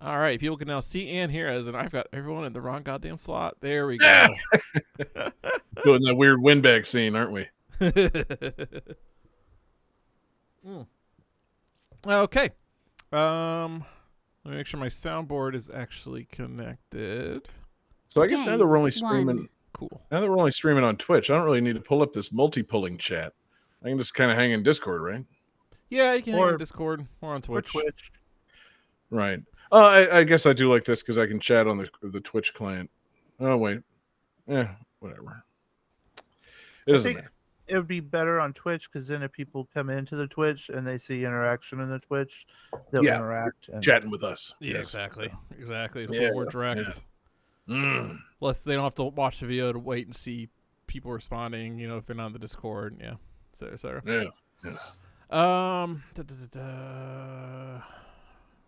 All right, people can now see and hear us, and I've got everyone in the wrong goddamn slot. There we go. Doing that weird windbag scene, aren't we? Okay. Let me make sure my soundboard is actually connected. So I guess now that we're only streaming, cool. Now that we're only streaming on Twitch, I don't really need to pull up this multi-pulling chat. I can just kind of hang in Discord, right? Yeah, you can hang on Discord or on Twitch. Right. I guess I do like this because I can chat on the Twitch client. Oh wait, whatever. It doesn't matter. It would be better on Twitch because then if people come into the Twitch and they see interaction in the Twitch, they'll interact and chatting with us. Yeah, exactly. It's a little more direct. Less they don't have to watch the video to wait and see people responding. You know, if they're not in the Discord, et cetera. Yeah.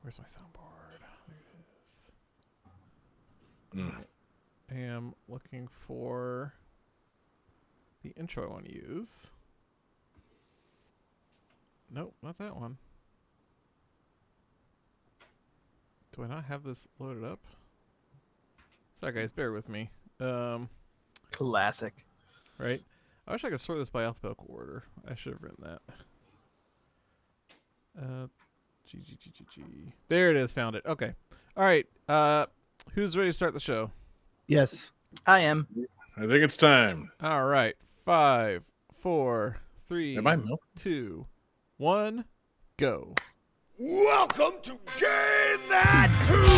Where's my soundboard? There it is. I am looking for the intro I want to use. Nope, not that one. Do I not have this loaded up? Sorry guys, bear with me. Classic. Right? I wish I could sort this by alphabetical order. I should have written that. G. There it is, found it. Okay. All right. Who's ready to start the show? Yes, I am. I think it's time. All right. 5, 4, 3, 2, 1, go. Welcome to Game That Tune!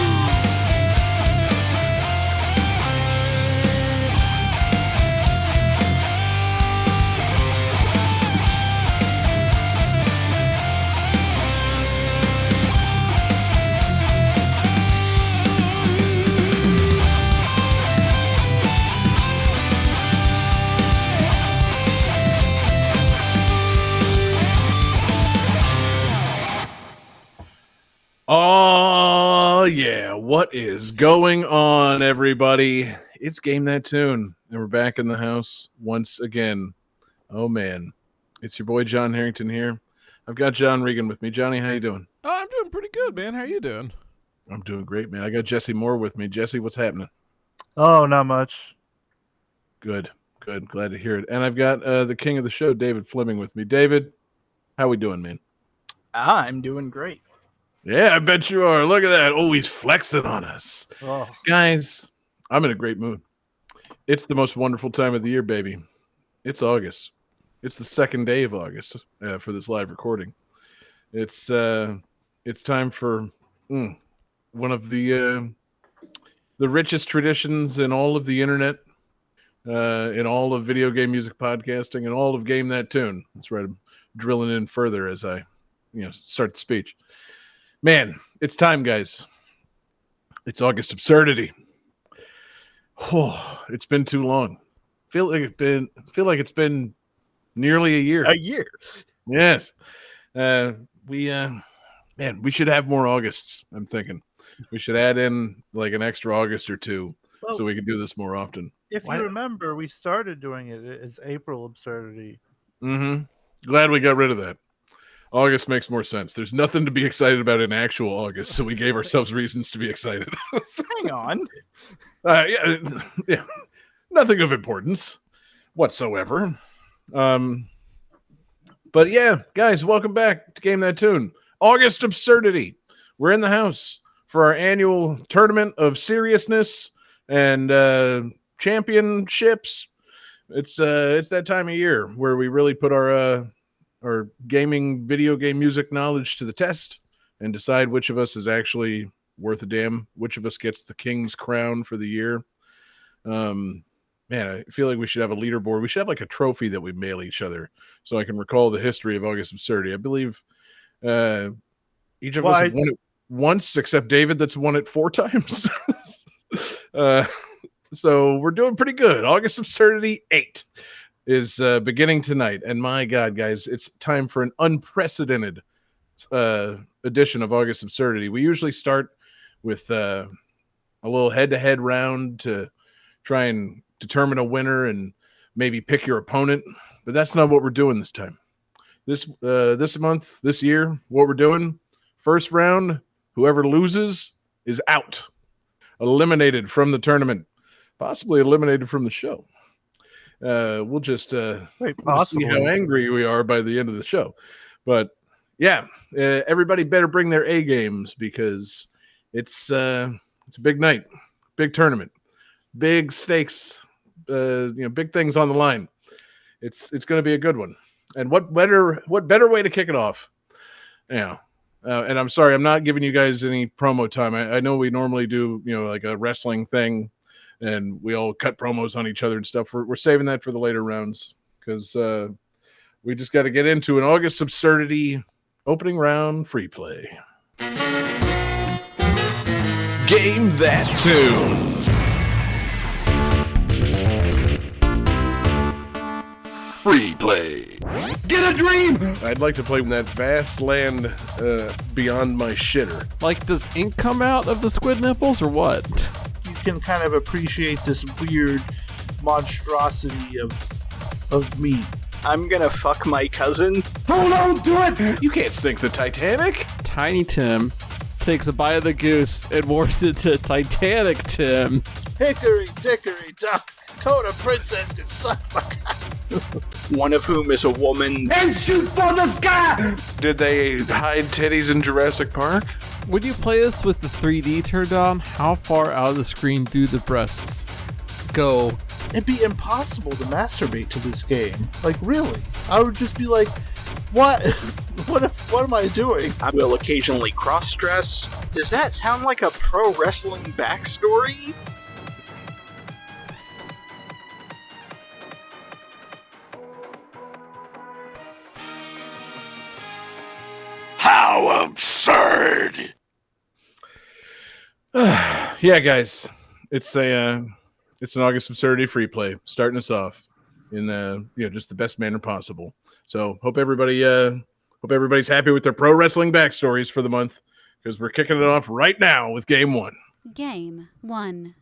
Oh, yeah. What is going on, everybody? It's Game That Tune, and we're back in the house once again. Oh, man. It's your boy, John Harrington, here. I've got John Regan with me. Johnny, how you doing? Oh, I'm doing pretty good, man. How you doing? I'm doing great, man. I got Jesse Moore with me. Jesse, what's happening? Oh, not much. Good. Glad to hear it. And I've got the king of the show, David Fleming, with me. David, how we doing, man? I'm doing great. Yeah, I bet you are. Look at that. Oh, he's flexing on us. Oh. Guys, I'm in a great mood. It's the most wonderful time of the year, baby. It's August. It's the second day of August for this live recording. It's time for one of the richest traditions in all of the internet, in all of video game music podcasting, and all of Game That Tune. That's right. I'm drilling in further as I start the speech. Man, it's time, guys. It's August Absurdity. Oh, it's been too long. Feel like it's been nearly a year. A year. Yes. We should have more Augusts. I'm thinking we should add in like an extra August or two, so we can do this more often. If you remember, we started doing it as April Absurdity. Mm-hmm. Glad we got rid of that. August makes more sense. There's nothing to be excited about in actual August, so we gave ourselves reasons to be excited. Hang on. Yeah, nothing of importance whatsoever. But yeah, guys, welcome back to Game That Tune. August Absurdity. We're in the house for our annual tournament of seriousness and championships. It's that time of year where we really put our gaming video game music knowledge to the test and decide which of us is actually worth a damn, which of us gets the king's crown for the year. Man, I feel like we should have a leaderboard. We should have like a trophy that we mail each other so I can recall the history of August Absurdity. I believe each of us have won it once, except David that's won it 4 times. So we're doing pretty good. August Absurdity 8 is beginning tonight. And my God, guys, it's time for an unprecedented edition of August Absurdity. We usually start with a little head-to-head round to try and determine a winner and maybe pick your opponent. But that's not what we're doing this time. This month, this year, what we're doing, first round, whoever loses is out, eliminated from the tournament, possibly eliminated from the show. We'll just we'll see how angry we are by the end of the show. But yeah, everybody better bring their A games because it's a big night, big tournament, big stakes, big things on the line. It's going to be a good one. And what better way to kick it off? Yeah. And I'm sorry, I'm not giving you guys any promo time. I know we normally do, like a wrestling thing, and we all cut promos on each other and stuff. We're saving that for the later rounds because we just got to get into an August Absurdity opening round free play. Game That Tune. Free play. Get a dream! I'd like to play in that vast land beyond my shitter. Like, does ink come out of the squid nipples or what? You can kind of appreciate this weird monstrosity of meat. I'm gonna fuck my cousin. Oh, no, do it! You can't sink the Titanic. Tiny Tim takes a bite of the goose and morphs into Titanic Tim. Hickory dickory dock, Dakota princess can suck my cock. One of whom is a woman. And shoot for the sky! Did they hide titties in Jurassic Park? When you play this with the 3D turned on, how far out of the screen do the breasts go? It'd be impossible to masturbate to this game. Like, really? I would just be like, what? What am I doing? I will occasionally cross-dress. Does that sound like a pro wrestling backstory? How absurd! Yeah, guys, it's an August Absurdity free play, starting us off in just the best manner possible. So hope everybody's happy with their pro wrestling backstories for the month because we're kicking it off right now with Game 1. Game 1.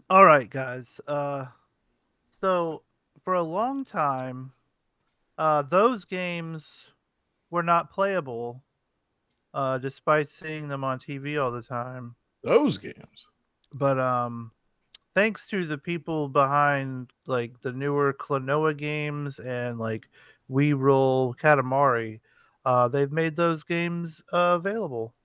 All right, guys. So for a long time, those games were not playable, despite seeing them on TV all the time. Those games. But thanks to the people behind like the newer Klonoa games and like We Roll Katamari, they've made those games available.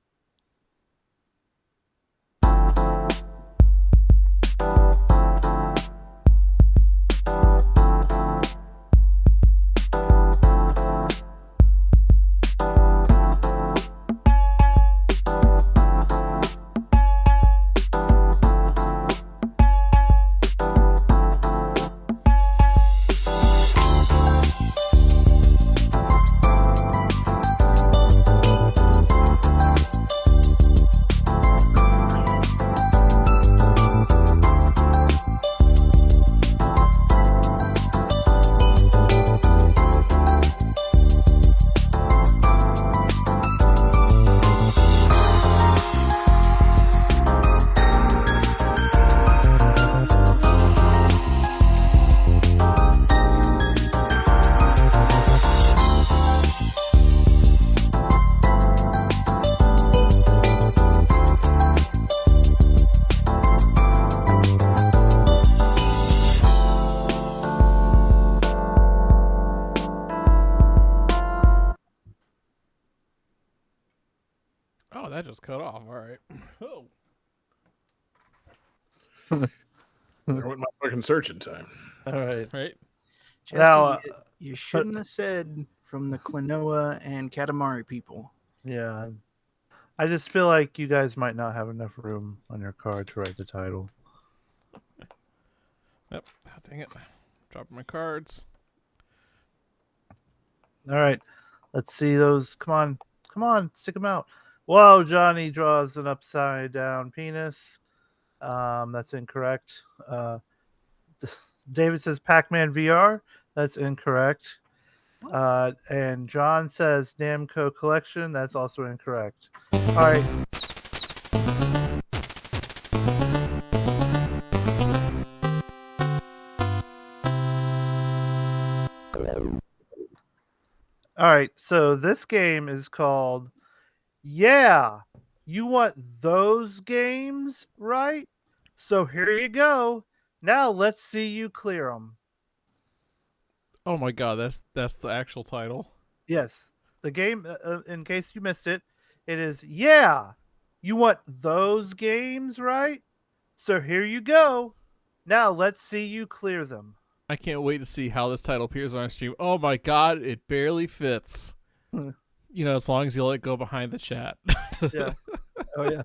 Oh, that just cut off. All right. Oh. There went my fucking searching time. All right. Right. Jesse, Now, you shouldn't have said from the Klonoa and Katamari people. Yeah. I just feel like you guys might not have enough room on your card to write the title. Yep. Oh, dang it. Dropping my cards. All right. Let's see those. Come on. Come on. Stick them out. Whoa, Johnny draws an upside down penis. That's incorrect. David says Pac-Man VR. That's incorrect. And John says Namco Collection. That's also incorrect. All right. All right. So this game is called Yeah. You want those games, right? So here you go. Now let's see you clear them. Oh my god, that's the actual title. Yes. The game, in case you missed it, it is Yeah. You want those games, right? So here you go. Now let's see you clear them. I can't wait to see how this title appears on our stream. Oh my god, it barely fits. You know, as long as you let it go behind the chat. Yeah. Oh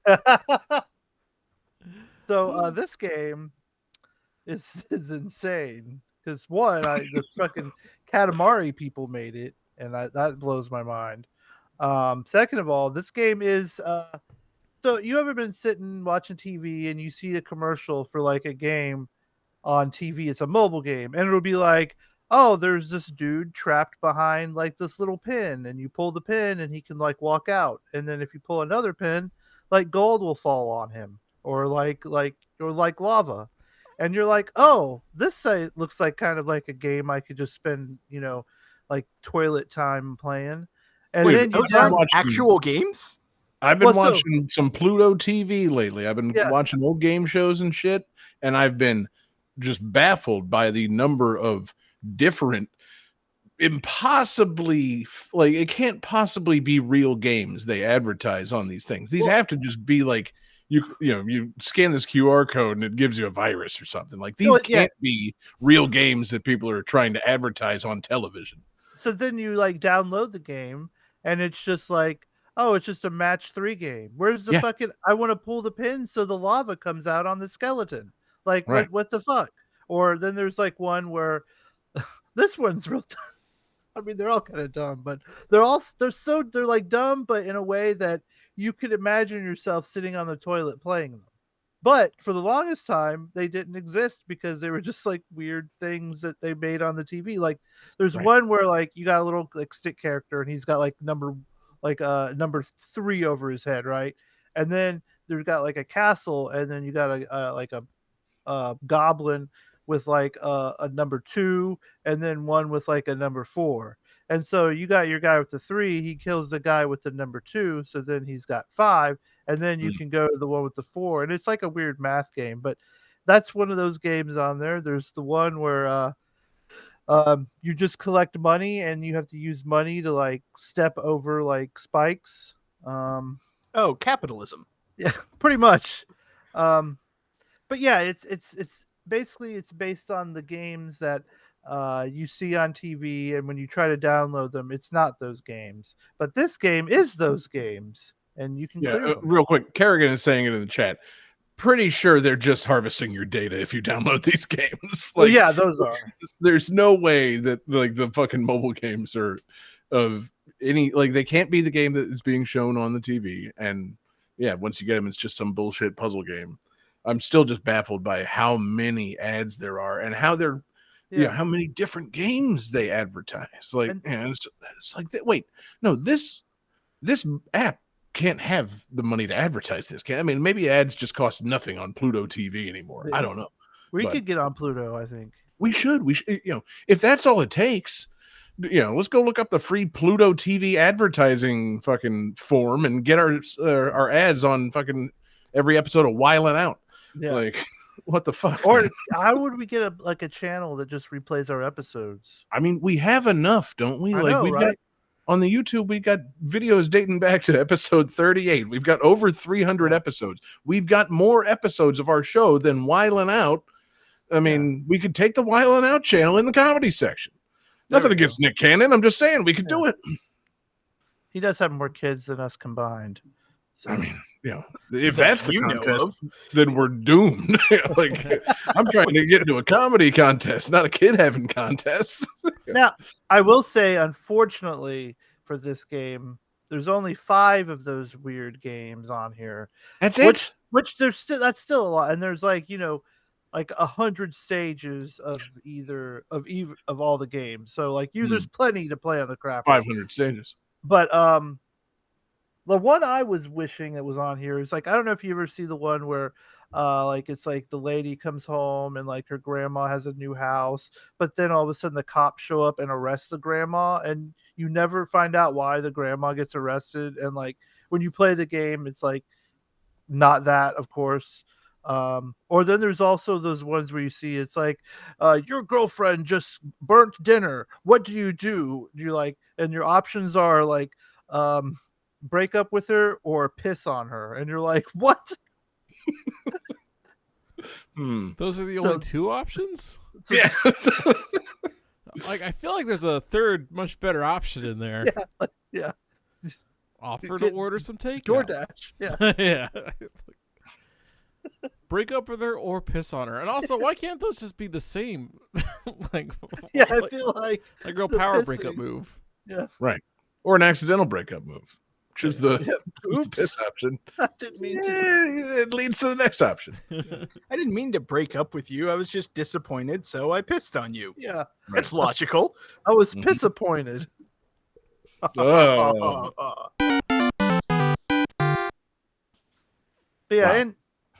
yeah. So this game is insane because one, the fucking Katamari people made it, and that blows my mind. Second of all, this game is so you ever been sitting watching TV and you see a commercial for like a game on TV? It's a mobile game, and it'll be like, oh, there's this dude trapped behind like this little pin, and you pull the pin and he can like walk out, and then if you pull another pin, like gold will fall on him, or like lava, and you're like, oh, this site looks like kind of like a game I could just spend, like toilet time playing. And Wait, then you Those are actual games? I've been Well, so- watching some Pluto TV lately. I've been Yeah. watching old game shows and shit, and I've been just baffled by the number of different impossibly like it can't possibly be real games they advertise on these things. These have to just be like you scan this QR code and it gives you a virus or something. Like these can't be real games that people are trying to advertise on television. So then you like download the game and it's just like, oh, it's just a match 3 game. Where's the fucking I want to pull the pin so the lava comes out on the skeleton. Like what the fuck? Or then there's like one where this one's real dumb. I mean, they're all kind of dumb, but they're like dumb, but in a way that you could imagine yourself sitting on the toilet playing them. But for the longest time, they didn't exist because they were just like weird things that they made on the TV. Like there's one where like you got a little like stick character and he's got like number 3 over his head, right? And then there's got like a castle, and then you got a goblin with like a number 2, and then one with like a number 4. And so you got your guy with the 3, he kills the guy with the number 2, so then he's got 5, and then you can go to the one with the 4, and it's like a weird math game. But that's one of those games on there. There's the one where you just collect money, and you have to use money to like step over like spikes. Oh, capitalism. Yeah, pretty much. But yeah, it's basically it's based on the games that you see on TV, and when you try to download them, it's not those games. But this game is those games, and you can clear them. Real quick, Kerrigan is saying it in the chat. Pretty sure they're just harvesting your data if you download these games. Like, yeah, those are. There's no way that like the fucking mobile games are of any, like, they can't be the game that is being shown on the TV. And yeah, once you get them, it's just some bullshit puzzle game. I'm still just baffled by how many ads there are and how they're, how many different games they advertise. Like, it's like, wait, no, this app can't have the money to advertise this. I mean, maybe ads just cost nothing on Pluto TV anymore. I don't know. We could get on Pluto, I think. We should, if that's all it takes, let's go look up the free Pluto TV advertising fucking form and get our ads on fucking every episode of Wildin' Out. Yeah. Like, what the fuck? Or how would we get a channel that just replays our episodes? I mean, we have enough, don't we? We've got on the YouTube, we got videos dating back to episode 38. We've got over 300 episodes. We've got more episodes of our show than Wildin' Out. I mean, we could take the Wildin' Out channel in the comedy section. Nothing against Nick Cannon. I'm just saying we could do it. He does have more kids than us combined. So. I mean, if that's the contest, then we're doomed. Like, I'm trying to get into a comedy contest, not a kid having contest. Now, I will say, unfortunately, for this game, there's only 5 of those weird games on here. That's it. Which that's still a lot, and there's like 100 stages of all the games. So like there's plenty to play on the crap. 500 stages. But the one I was wishing that was on here is like, I don't know if you ever see the one where like it's like the lady comes home and like her grandma has a new house, but then all of a sudden the cops show up and arrest the grandma, and you never find out why the grandma gets arrested. And like when you play the game, it's like not that, of course. Or then there's also those ones where you see it's like your girlfriend just burnt dinner. What do? You like, and your options are like break up with her or piss on her, and you're like, what? Those are the only 2 options. So, yeah. Like, I feel like there's a third, much better option in there. Yeah. Offer to order some takeout. DoorDash. Yeah. Yeah. Break up with her or piss on her. And also, why can't those just be the same? Like, I feel like a girl power breakup move. Yeah. Right. Or an accidental breakup move. Choose the piss option. I didn't mean it leads to the next option. I didn't mean to break up with you. I was just disappointed, so I pissed on you. Yeah. That's logical. I was disappointed. Oh. But yeah,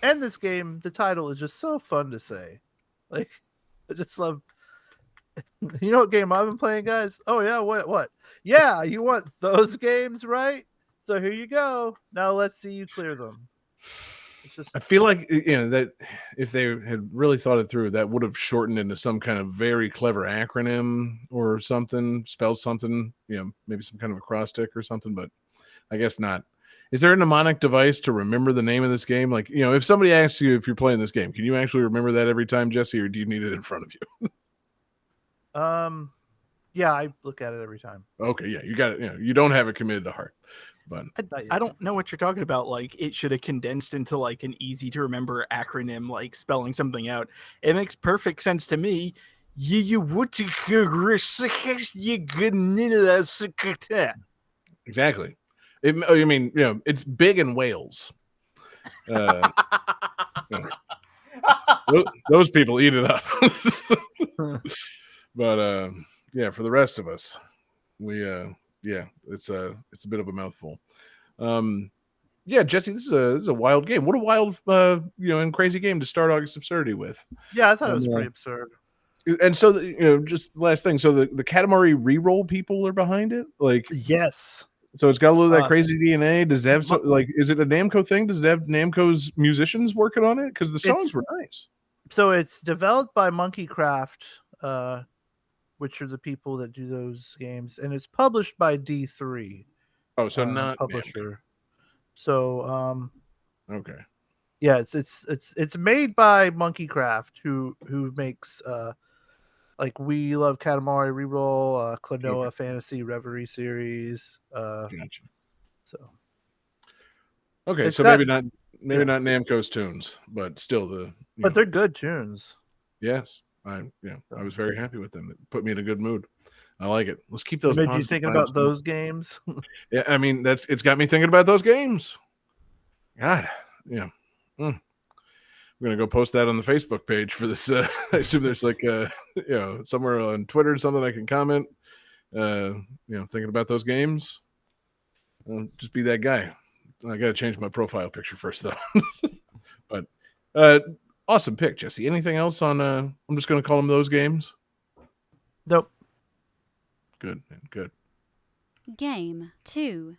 and this game, the title is just so fun to say. Like, I just love. You know what game I've been playing, guys? Oh yeah, what? Yeah, you want those games, right? So here you go. Now let's see you clear them. It's just... I feel like that if they had really thought it through, that would have shortened into some kind of very clever acronym or something, spells something, maybe some kind of acrostic or something, but I guess not. Is there a mnemonic device to remember the name of this game? Like, if somebody asks you if you're playing this game, can you actually remember that every time, Jesse, or do you need it in front of you? Yeah, I look at it every time. Okay, yeah, you got it. You don't have it committed to heart. But I don't know what you're talking about. Like, it should have condensed into like an easy to remember acronym, like spelling something out. It makes perfect sense to me. Exactly. I mean, it's big in Wales. Those people eat it up. But yeah, for the rest of us, we it's a bit of a mouthful. Yeah, Jesse, this is a wild game. What a wild, and crazy game to start August Absurdity with. Yeah, I thought it was pretty absurd. And so, just last thing. So the Katamari reroll people are behind it, like yes. So it's got a little of that crazy DNA. Does it have is it a Namco thing? Does it have Namco's musicians working on it? Because the songs were nice. So it's developed by Monkey Craft, which are the people that do those games, and it's published by D3. Oh, so not publisher. Namco. So okay. Yeah, it's made by Monkey Craft, who makes like We Love Katamari Reroll, Klonoa Fantasy Reverie series. Gotcha. So okay, so maybe not Namco's tunes, but still but they're good tunes. Yes, I was very happy with them. It put me in a good mood. I like it. Let's keep those. It made you thinking about those games. Yeah, I mean it's got me thinking about those games. God, yeah. I'm gonna go post that on the Facebook page for this. I assume there's like somewhere on Twitter or something I can comment. Thinking about those games. I'll just be that guy. I gotta change my profile picture first though. But awesome pick, Jesse. Anything else on I'm just gonna call them those games? Nope. Good. Game 2.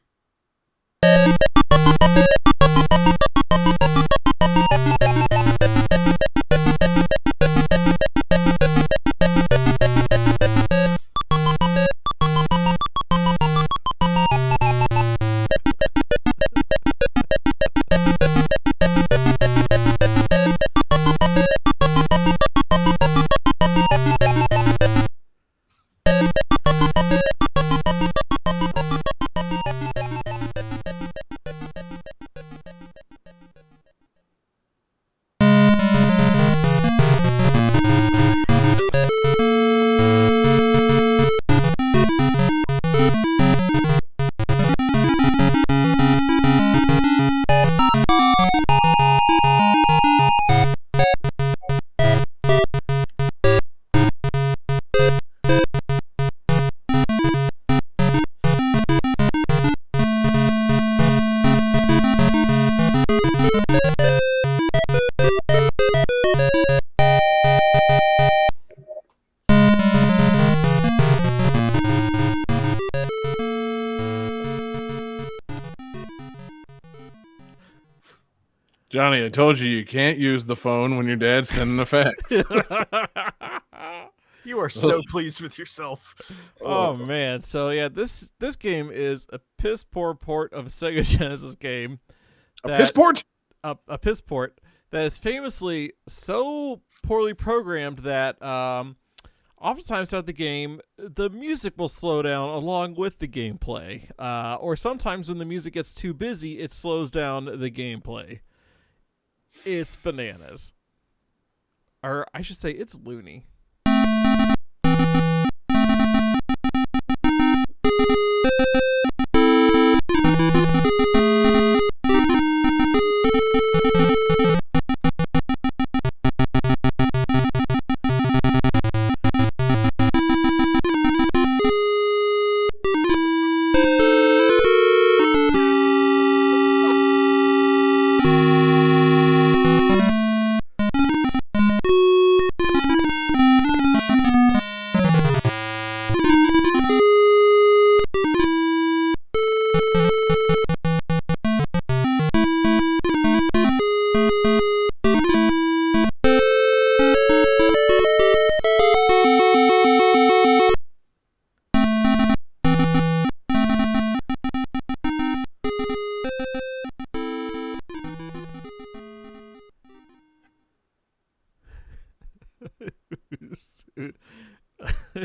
Johnny, I told you can't use the phone when your dad's sending a fax. You are so pleased with yourself. Oh man! So yeah, this game is a piss poor port of a Sega Genesis game. A piss port? A piss port that is famously so poorly programmed that oftentimes throughout the game the music will slow down along with the gameplay, or sometimes when the music gets too busy, it slows down the gameplay. It's bananas. Or I should say it's loony.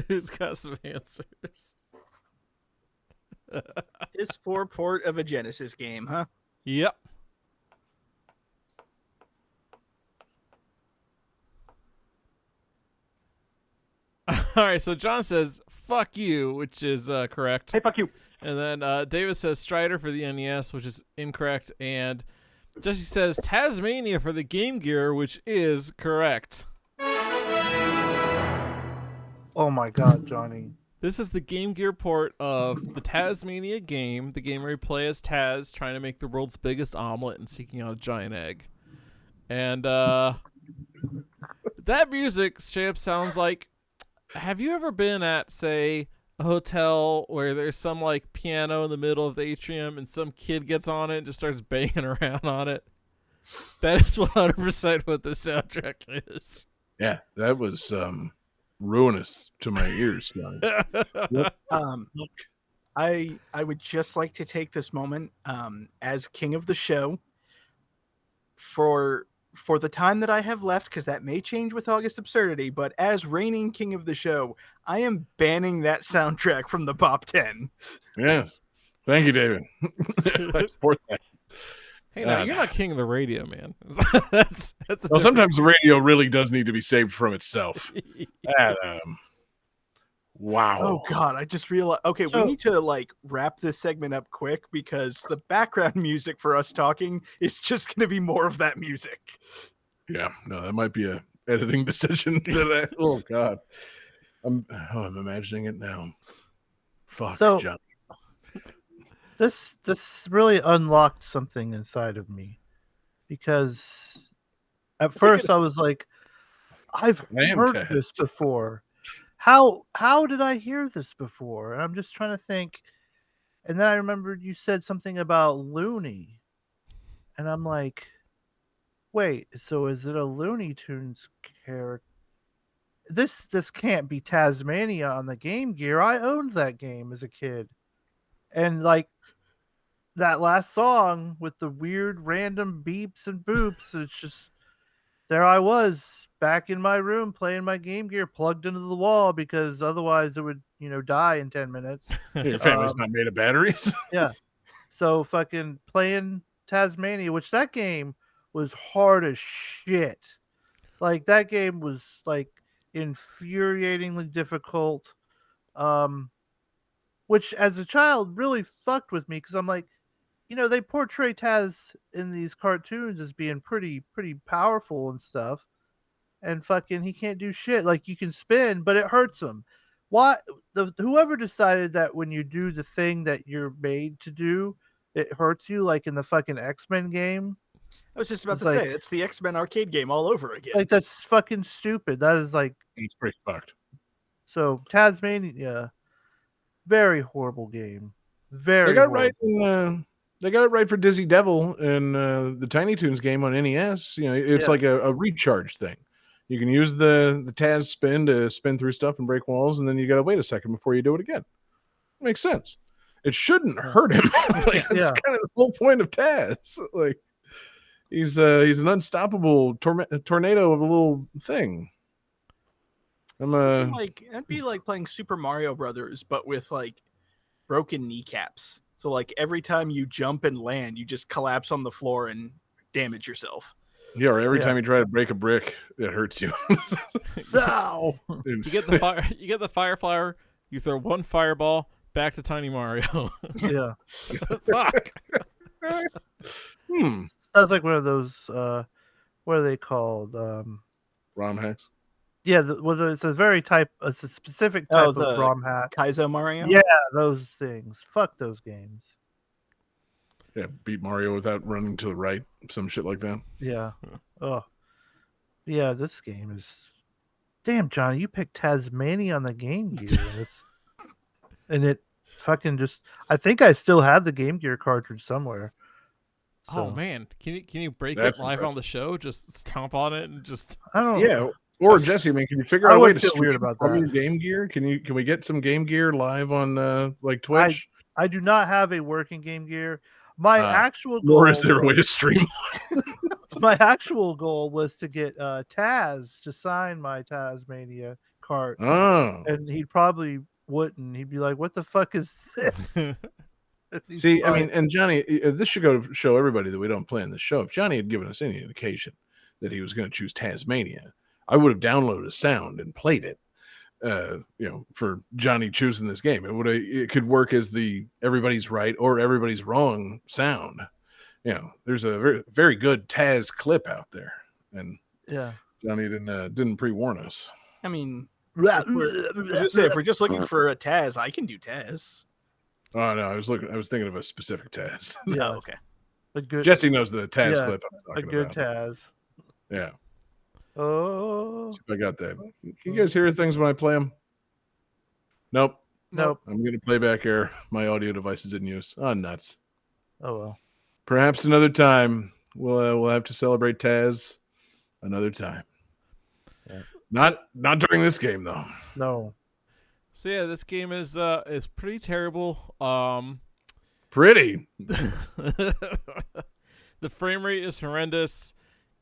Who's got some answers? It's for port of a Genesis game, huh? Yep. All right, so John says "fuck you," which is correct. Hey, fuck you. And then David says Strider for the NES, which is incorrect. And Jesse says Tasmania for the Game Gear, which is correct. Oh my God, Johnny. This is the Game Gear port of the Tasmania game, the game where you play as Taz trying to make the world's biggest omelet and seeking out a giant egg. And that music straight up sounds like, have you ever been at, say, a hotel where there's some like piano in the middle of the atrium and some kid gets on it and just starts banging around on it? That is 100% what the soundtrack is. Yeah, that was ruinous to my ears. I would just like to take this moment as king of the show for the time that I have left, because that may change with August Absurdity, but as reigning king of the show, I am banning that soundtrack from the top 10. Yes. Thank you, David. I support that. Hey, now, you're not king of the radio, man. that's well, sometimes the radio really does need to be saved from itself. Wow. Oh God, I just realized. Okay, we need to like wrap this segment up quick because the background music for us talking is just going to be more of that music. Yeah, no, that might be a editing decision. Oh God, I'm imagining it now. Fuck, So- John. This really unlocked something inside of me, because at first I was like, I've heard Taz. this before. How did I hear this before? And I'm just trying to think. And then I remembered you said something about Looney. And I'm like, wait, so is it a Looney Tunes character? This can't be Tasmania on the Game Gear. I owned that game as a kid. And like that last song with the weird random beeps and boops, it's just, there I was back in my room playing my Game Gear plugged into the wall, because otherwise it would, die in 10 minutes. Your family's not made of batteries. Yeah. So fucking playing Tasmania, which that game was hard as shit. Like that game was like infuriatingly difficult. Which as a child really fucked with me, because I'm like, they portray Taz in these cartoons as being pretty powerful and stuff, and fucking he can't do shit. Like you can spin, but it hurts him. Why? Whoever decided that when you do the thing that you're made to do, it hurts you, like in the fucking X-Men game? I was just about It's to like- say, it's the X-Men arcade game all over again. Like that's fucking stupid. That is like, It's pretty fucked. so Tasmania, very horrible game. Very. They got it horrible. right. They got it right for Dizzy Devil in the Tiny Toons game on NES. It's Yeah. like a recharge thing. You can use the Taz spin to spin through stuff and break walls, and then you got to wait a second before you do it again. Makes sense. It shouldn't hurt him. That's Yeah. kind of the whole point of Taz. Like he's an unstoppable tornado of a little thing. That'd be like playing Super Mario Brothers, but with like broken kneecaps. So like every time you jump and land, you just collapse on the floor and damage yourself. Yeah, or every Yeah. time you try to break a brick, it hurts you. Ow! You get the fire. You get the fire flower. You throw one fireball back to Tiny Mario. Yeah. Fuck. Sounds like one of those. What are they called? ROM hacks. Yeah, it's a very it's a specific type of the ROM hack. Kaizo Mario? Yeah, those things. Fuck those games. Yeah, beat Mario without running to the right, some shit like that. Yeah. Oh. Yeah, this game is. Damn, Johnny, you picked Tasmania on the Game Gear. And it fucking just. I think I still have the Game Gear cartridge somewhere. Oh So, man, can you break That's it live on impressive. the show? Just stomp on it and just. I don't. Yeah, or Jesse, man, can you figure I out a way would to feel stream weird about from that. your Game Gear? Can we get some Game Gear live on like Twitch? I do not have a working Game Gear. My actual goal. Or is there a way to stream? My actual goal was to get Taz to sign my Tasmania cart, Oh, and he probably wouldn't. He'd be like, "What the fuck is this?" He's see, I like, mean, and Johnny, this should go to show everybody that we don't plan the show. If Johnny had given us any indication that he was going to choose Tasmania, I would have downloaded a sound and played it. For Johnny choosing this game, it could work as the everybody's right or everybody's wrong sound. There's a very, very good Taz clip out there, and yeah, Johnny didn't pre-warn us. I mean, I was gonna say, if we're just looking for a Taz, I can do Taz. Oh no, I was thinking of a specific Taz. Yeah, okay. a good Jesse knows the Taz Yeah, clip I'm a talking good about. Taz. Yeah. Oh See if I got that. Can you guys hear things when I play them? Nope. nope. I'm gonna play back here. My audio device is in use. Oh, nuts. Oh well. Perhaps another time we'll have to celebrate Taz. Another time. Yeah. Not during this game though. No. So yeah, this game is pretty terrible. Pretty. The frame rate is horrendous.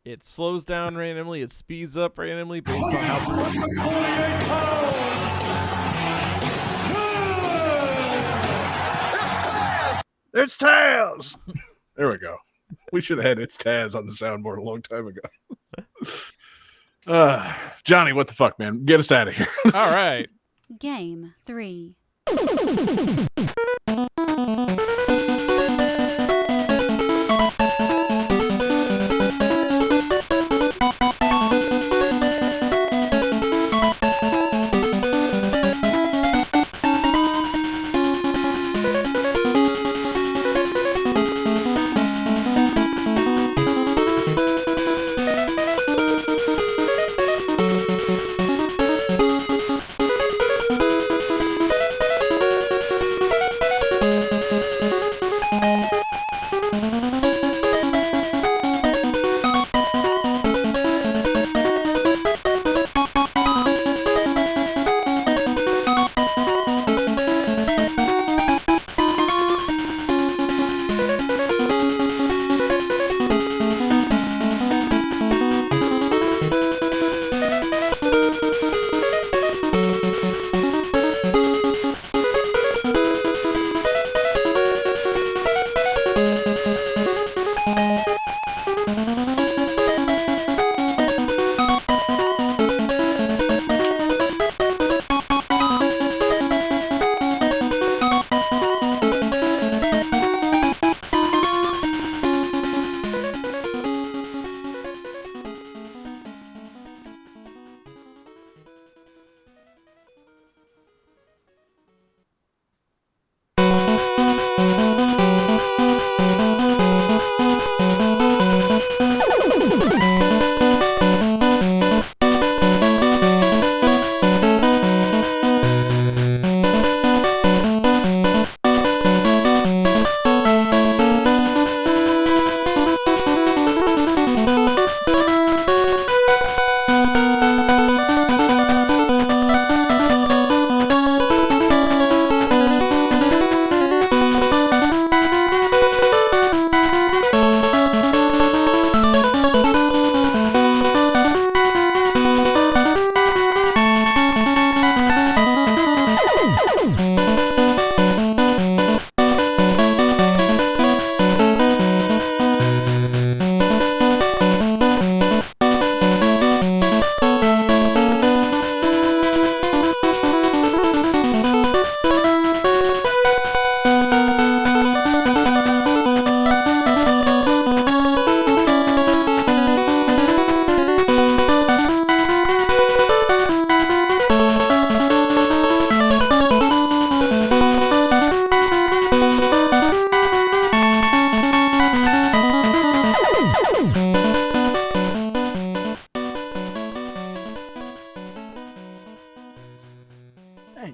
It slows down randomly. It speeds up randomly based on how. It's Taz. There we go. We should have had It's Taz on the soundboard a long time ago. Johnny, what the fuck, man? Get us out of here. All right. Game 3.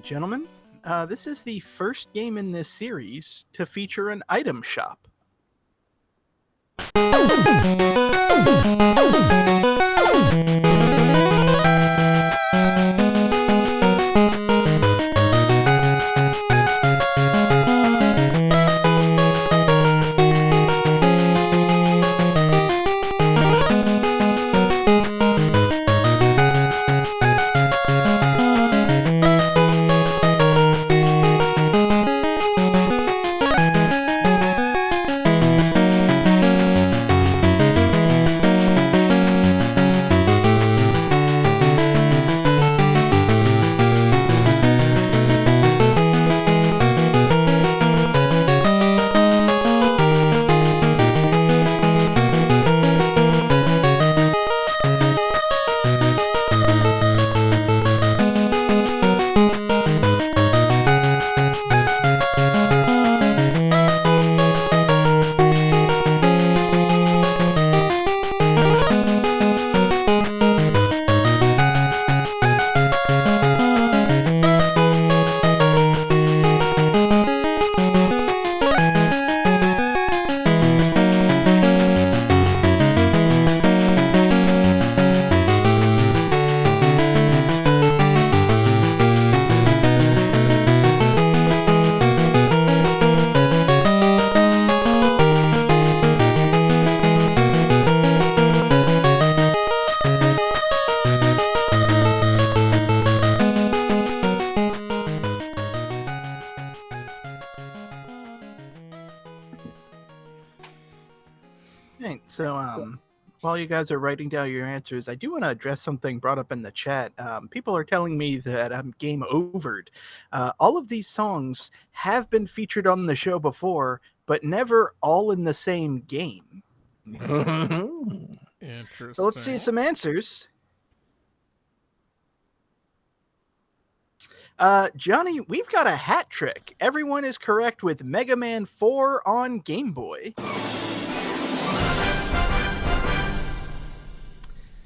Gentlemen, this is the first game in this series to feature an item shop. So, while you guys are writing down your answers, I do want to address something brought up in the chat. People are telling me that I'm game overed. All of these songs have been featured on the show before, but never all in the same game. Interesting. So let's see some answers. Johnny, we've got a hat trick. Everyone is correct with Mega Man 4 on Game Boy.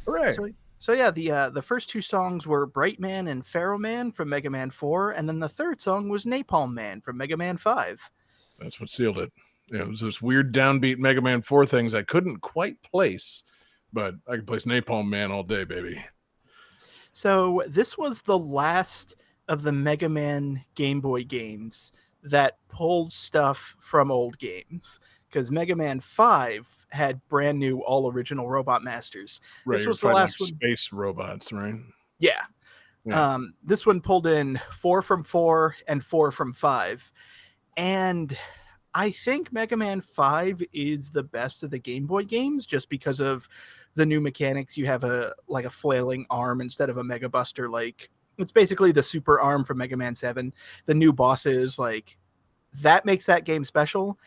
Hooray. So yeah, the first two songs were Bright Man and Pharaoh Man from Mega Man 4, and then the third song was Napalm Man from Mega Man 5. That's what sealed it. Yeah, it was those weird downbeat Mega Man 4 things I couldn't quite place, but I could place Napalm Man all day, baby. So this was the last of the Mega Man Game Boy games that pulled stuff from old games, because Mega Man 5 had brand new all original Robot Masters. Right, This was the last one. Space robots, right? Yeah. This one pulled in 4 from 4 and 4 from 5. And I think Mega Man 5 is the best of the Game Boy games just because of the new mechanics. You have a flailing arm instead of a Mega Buster. Like, it's basically the super arm from Mega Man 7. The new bosses, like, that makes that game special.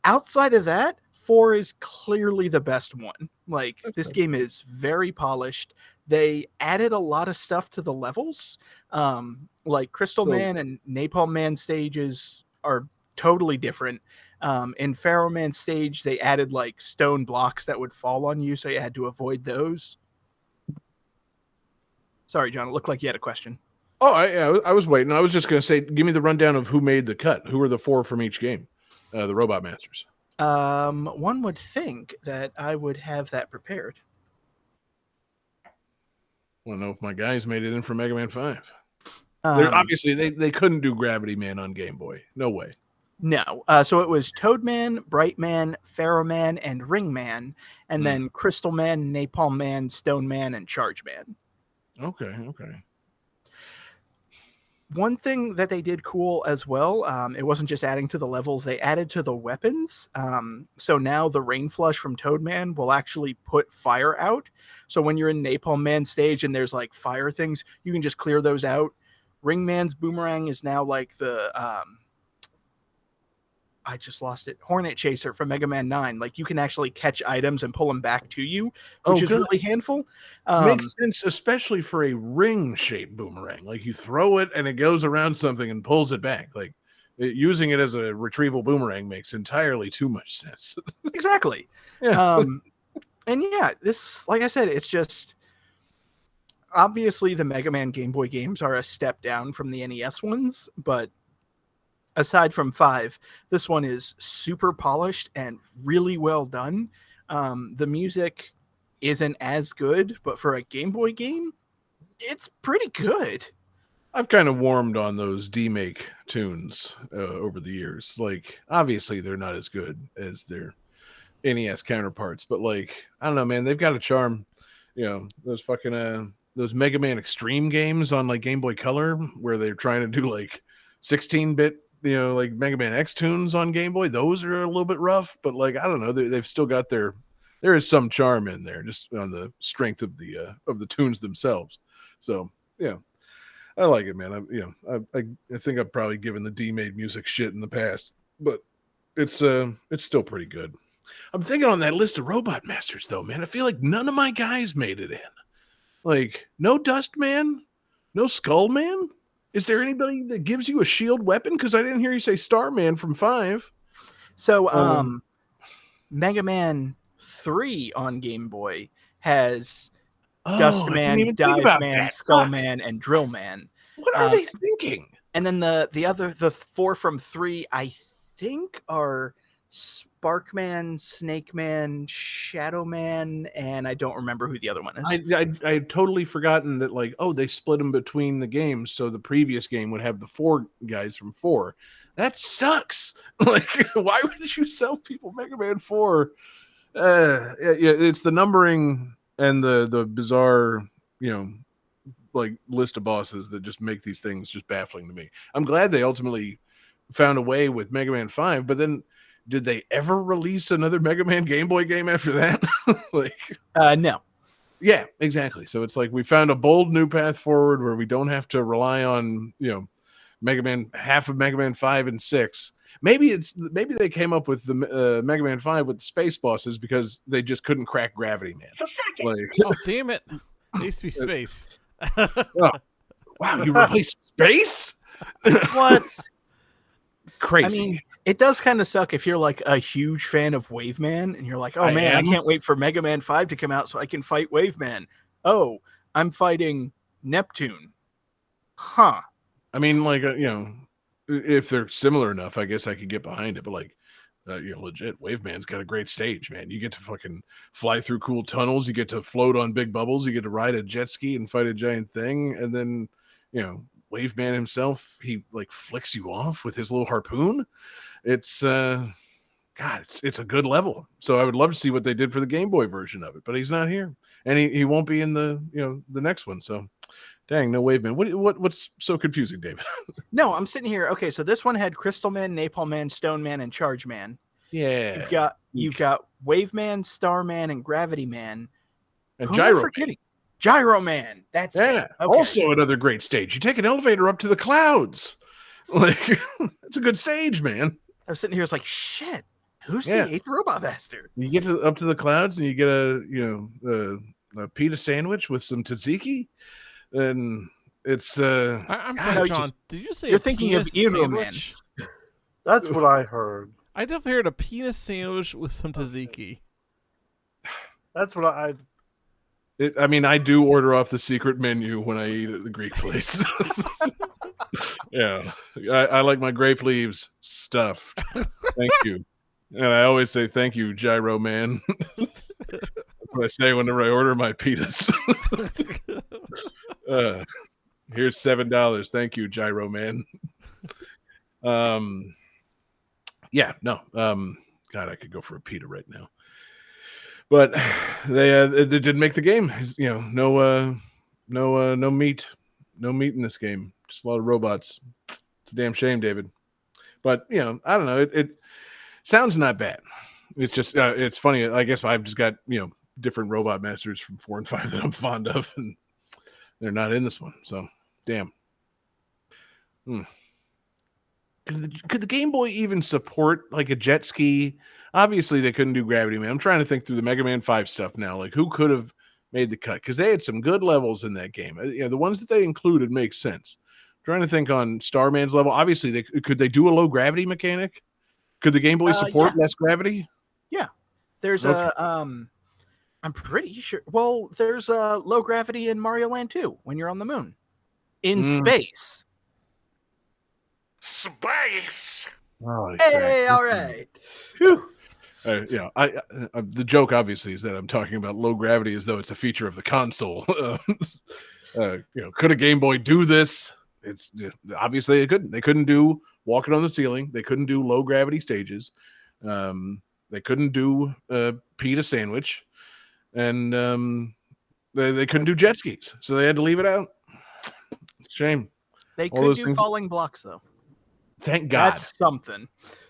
Outside of that, 4 is clearly the best one. Like, this game is very polished. They added a lot of stuff to the levels. Like Crystal Man and Napalm Man stages are totally different. In Pharaoh Man stage, they added like stone blocks that would fall on you, so you had to avoid those. Sorry, John, it looked like you had a question. Oh, I was waiting. I was just going to say, give me the rundown of who made the cut. Who were the 4 from each game? The Robot Masters. One would think that I would have that prepared. I want to know if my guys made it in for Mega Man 5. Obviously, they couldn't do Gravity Man on Game Boy. No way. No. So it was Toad Man, Bright Man, Pharaoh Man, and Ring Man, and then Crystal Man, Napalm Man, Stone Man, and Charge Man. Okay. One thing that they did cool as well, it wasn't just adding to the levels, they added to the weapons. So now the Rain Flush from Toad Man will actually put fire out. So when you're in Napalm Man stage and there's like fire things, you can just clear those out. Ring Man's boomerang is now like the I just lost it. Hornet Chaser from Mega Man 9. Like, you can actually catch items and pull them back to you, which is really handful. Makes sense, especially for a ring-shaped boomerang. Like, you throw it and it goes around something and pulls it back. Like, using it as a retrieval boomerang makes entirely too much sense. Exactly. Yeah. And yeah, this, like I said, it's just obviously the Mega Man Game Boy games are a step down from the NES ones, but aside from 5, this one is super polished and really well done. The music isn't as good, but for a Game Boy game, it's pretty good. I've kind of warmed on those D-Make tunes over the years. Like, obviously, they're not as good as their NES counterparts, but like, I don't know, man, they've got a charm. You know, those fucking those Mega Man Extreme games on like Game Boy Color, where they're trying to do like 16-bit, you know, like Mega Man X tunes on Game Boy. Those are a little bit rough, but like, I don't know, they've still got there is some charm in there, just on the strength of the tunes themselves. So yeah, I like it, man. I think I've probably given the D-Made music shit in the past, but it's still pretty good. I'm thinking on that list of Robot Masters though, man, I feel like none of my guys made it in. Like, no Dust Man, no Skull Man. Is there anybody that gives you a shield weapon? Because I didn't hear you say Starman from 5. So, Mega Man 3 on Game Boy has Dust Man, Dive Man, Skull Man, and Drill Man. What are they thinking? And then the 4 from 3, I think, are Sparkman, Snake Man, Shadow Man, and I don't remember who the other one is. I had totally forgotten that, like, oh, they split them between the games, so the previous game would have the 4 guys from 4. That sucks. Like, why would you sell people Mega Man 4? It's the numbering and the bizarre, you know, like, list of bosses that just make these things just baffling to me. I'm glad they ultimately found a way with Mega Man 5, but then did they ever release another Mega Man Game Boy game after that? Like, No. yeah, exactly. So it's like we found a bold new path forward where we don't have to rely on, Mega Man, half of Mega Man 5 and 6. Maybe they came up with the Mega Man 5 with the space bosses because they just couldn't crack Gravity Man. Like, Oh, damn it. It used to be space. wow, you replaced space? What? Crazy. I mean, it does kind of suck if you're like a huge fan of Waveman and you're like, oh man, I can't wait for Mega Man 5 to come out so I can fight Waveman. Oh, I'm fighting Neptune. Huh. I mean, like, if they're similar enough, I guess I could get behind it. But like, legit, Waveman's got a great stage, man. You get to fucking fly through cool tunnels. You get to float on big bubbles. You get to ride a jet ski and fight a giant thing. And then, Waveman himself, he like flicks you off with his little harpoon. It's it's a good level. So I would love to see what they did for the Game Boy version of it, but he's not here, and he won't be in the the next one. So, dang, no Waveman. What's so confusing, David? No, I'm sitting here. Okay, so this one had Crystal Man, Napalm Man, Stone Man, and Charge Man. Yeah, You've got Wave Man, Star Man, and Gravity Man, and Who am I Gyro Man. forgetting? Gyro Man. That's Yeah, okay. also another great stage. You take an elevator up to the clouds. Like, it's a good stage, man. I was sitting here, it's like, shit, who's Yeah. the 8th Robot Master? You get up to the clouds and you get a pita sandwich with some tzatziki, and it's I'm God, sorry, it's John. just- Did you say You're a thinking of penis Uno Man. sandwich? That's what I heard. I definitely heard a penis sandwich with some tzatziki. That's what I I mean, I do order off the secret menu when I eat at the Greek place. Yeah, I like my grape leaves stuffed. Thank you. And I always say thank you, Gyro Man. That's what I say whenever I order my pitas. Here's $7. Thank you, Gyro Man. Yeah, no. God, I could go for a pita right now. But they didn't make the game. No meat, no meat in this game. Just a lot of robots. It's a damn shame, David. But I don't know. It sounds not bad. It's just it's funny. I guess I've just got different robot masters from 4 and 5 that I'm fond of, and they're not in this one. So damn. Could the Game Boy even support like a jet ski? Obviously, they couldn't do Gravity Man. I'm trying to think through the Mega Man 5 stuff now. Like, who could have made the cut? Because they had some good levels in that game. The ones that they included make sense. I'm trying to think on Starman's level. Obviously, could they do a low gravity mechanic? Could the Game Boy support less gravity? Yeah. There's I'm pretty sure. Well, there's low gravity in Mario Land 2 when you're on the moon. In space. Space. Oh, Hey, all right. The joke obviously is that I'm talking about low gravity as though it's a feature of the console. Could a Game Boy do this? It's obviously they couldn't. They couldn't do walking on the ceiling. They couldn't do low gravity stages. They couldn't do pita sandwich, and they couldn't do jet skis. So they had to leave it out. It's a shame. They All could those do things- falling blocks though. Thank God. That's something.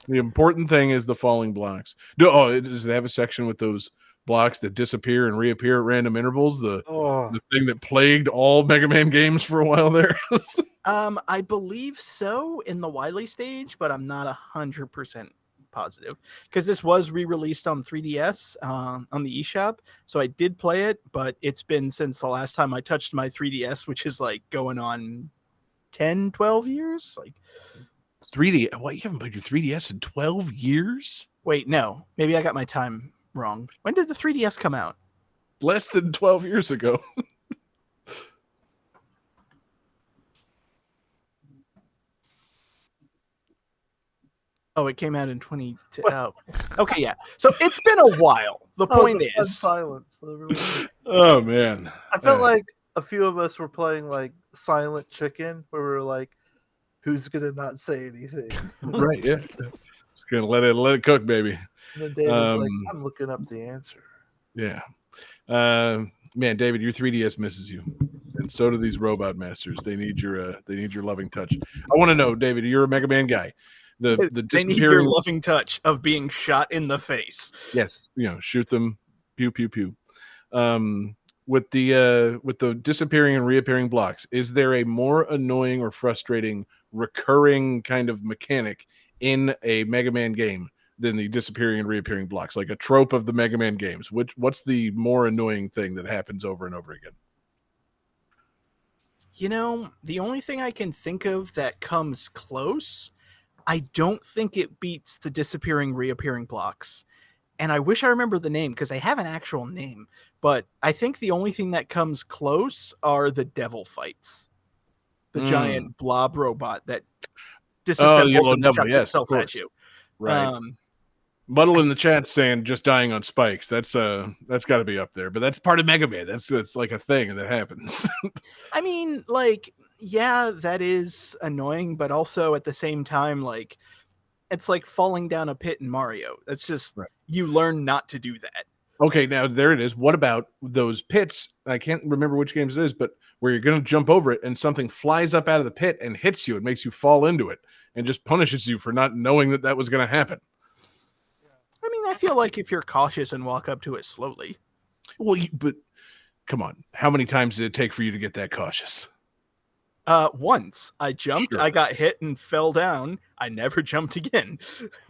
The important thing is the falling blocks. Does it have a section with those blocks that disappear and reappear at random intervals? The thing that plagued all Mega Man games for a while there. I believe so in the Wily stage, but I'm not 100% positive because this was re-released on 3DS on the eShop. So I did play it, but it's been since the last time I touched my 3DS, which is like going on 10, 12 years. Like 3D. What, you haven't played your 3DS in 12 years? Wait, no. Maybe I got my time wrong. When did the 3DS come out? Less than 12 years ago. Oh, it came out in 2010. Oh. Okay, yeah. So it's been a while. The point is, silence. Oh, man. I felt like a few of us were playing like Silent Chicken, where we were like, "Who's gonna not say anything?" Right, yeah. Just gonna let it cook, baby. And then David's like, "I'm looking up the answer." Yeah. Man, David, your 3DS misses you. And so do these robot masters. They need your loving touch. I want to know, David, you're a Mega Man guy. The They need your disappearing. loving touch of being shot in the face. Yes, shoot them, pew pew pew. With the disappearing and reappearing blocks, is there a more annoying or frustrating recurring kind of mechanic in a Mega Man game than the disappearing and reappearing blocks, like a trope of the Mega Man games? What's the more annoying thing that happens over and over again? The only thing I can think of that comes close, I don't think it beats the disappearing, reappearing blocks. And I wish I remember the name because they have an actual name. But I think the only thing that comes close are the devil fights. The giant blob robot that disassembles and chucks itself at you. Right. Muddle in the chat saying just dying on spikes. That's got to be up there. But that's part of Mega Man. That's like a thing that happens. I mean, yeah, that is annoying, but also at the same time, it's like falling down a pit in Mario. That's just you learn not to do that. Okay, now there it is. What about those pits? I can't remember which games it is, but where you're going to jump over it and something flies up out of the pit and hits you and makes you fall into it and just punishes you for not knowing that was going to happen. I mean, I feel like if you're cautious and walk up to it slowly. Well, but come on. How many times did it take for you to get that cautious? Once I jumped, Sure. I got hit and fell down. I never jumped again.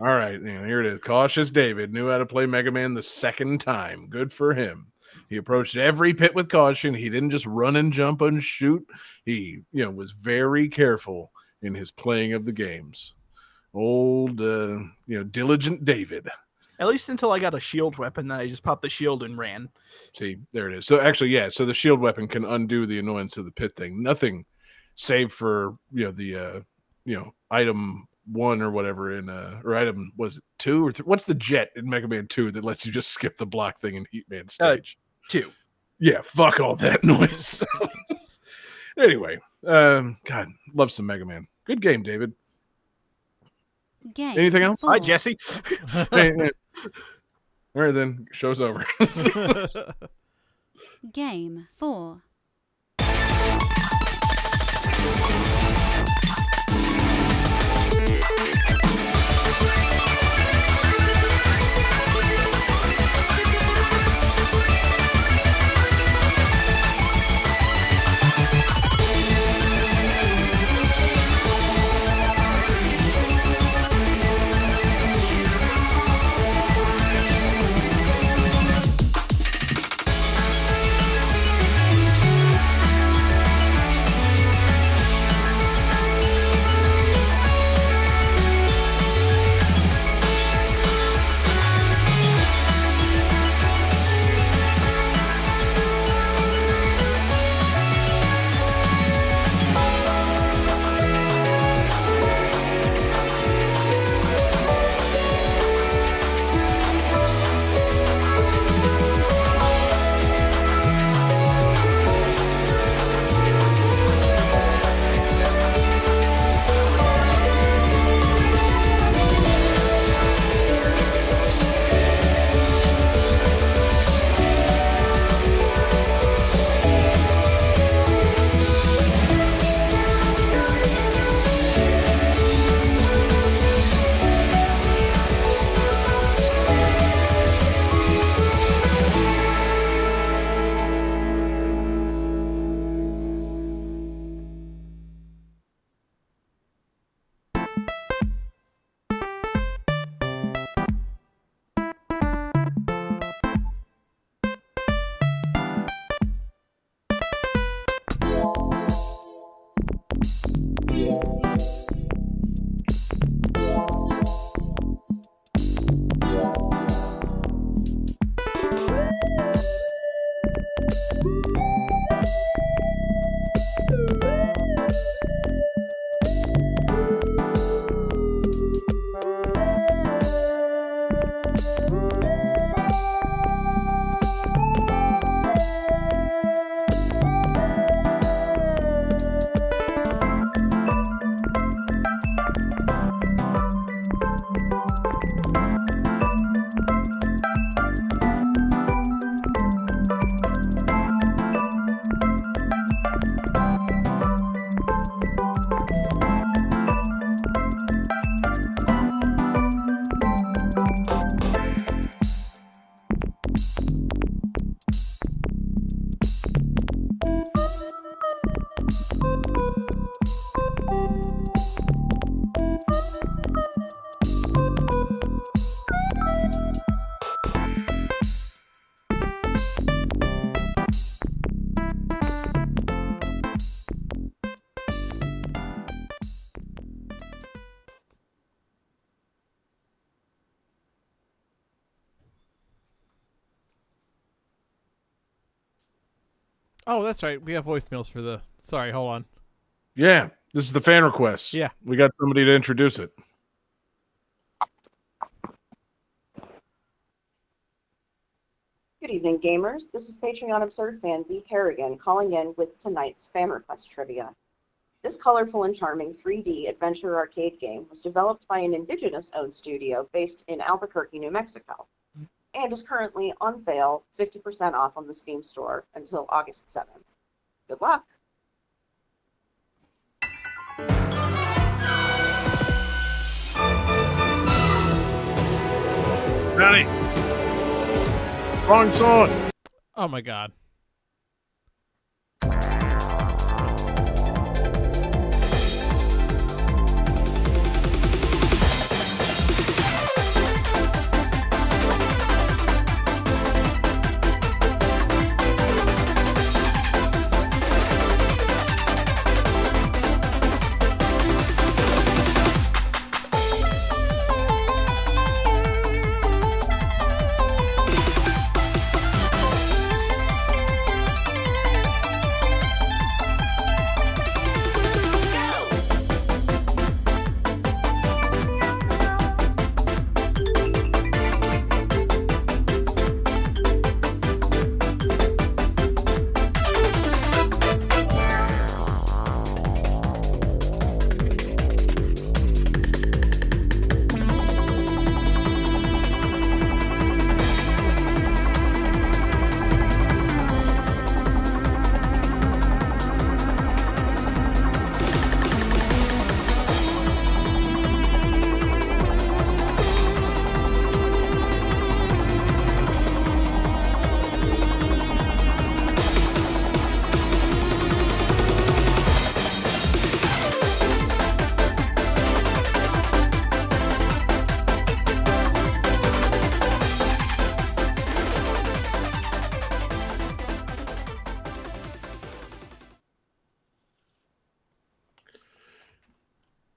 All right, here it is. Cautious David knew how to play Mega Man the second time. Good for him. He approached every pit with caution. He didn't just run and jump and shoot. He, was very careful in his playing of the games. Old, diligent David. At least until I got a shield weapon, then I just popped the shield and ran. See, there it is. So actually, yeah. So the shield weapon can undo the annoyance of the pit thing. Nothing, save for the item 1 or whatever in or item was it 2 or 3? What's the jet in Mega Man 2 that lets you just skip the block thing in Heat Man stage? 2. Yeah, fuck all that noise. Anyway, God, love some Mega Man. Good game, David. Game Anything else? Hi, 4. Jesse. Hey. All right, then. Show's over. Game 4. Oh, that's right. We have voicemails for the. Sorry, hold on. Yeah, this is the fan request. Yeah. We got somebody to introduce it. Good evening, gamers. This is Patreon Absurd fan V. Kerrigan calling in with tonight's fan request trivia. This colorful and charming 3D adventure arcade game was developed by an indigenous-owned studio based in Albuquerque, New Mexico, and is currently on sale 50% off on the Steam store until August 7th. Good luck. Johnny. Wrong song. Oh my god.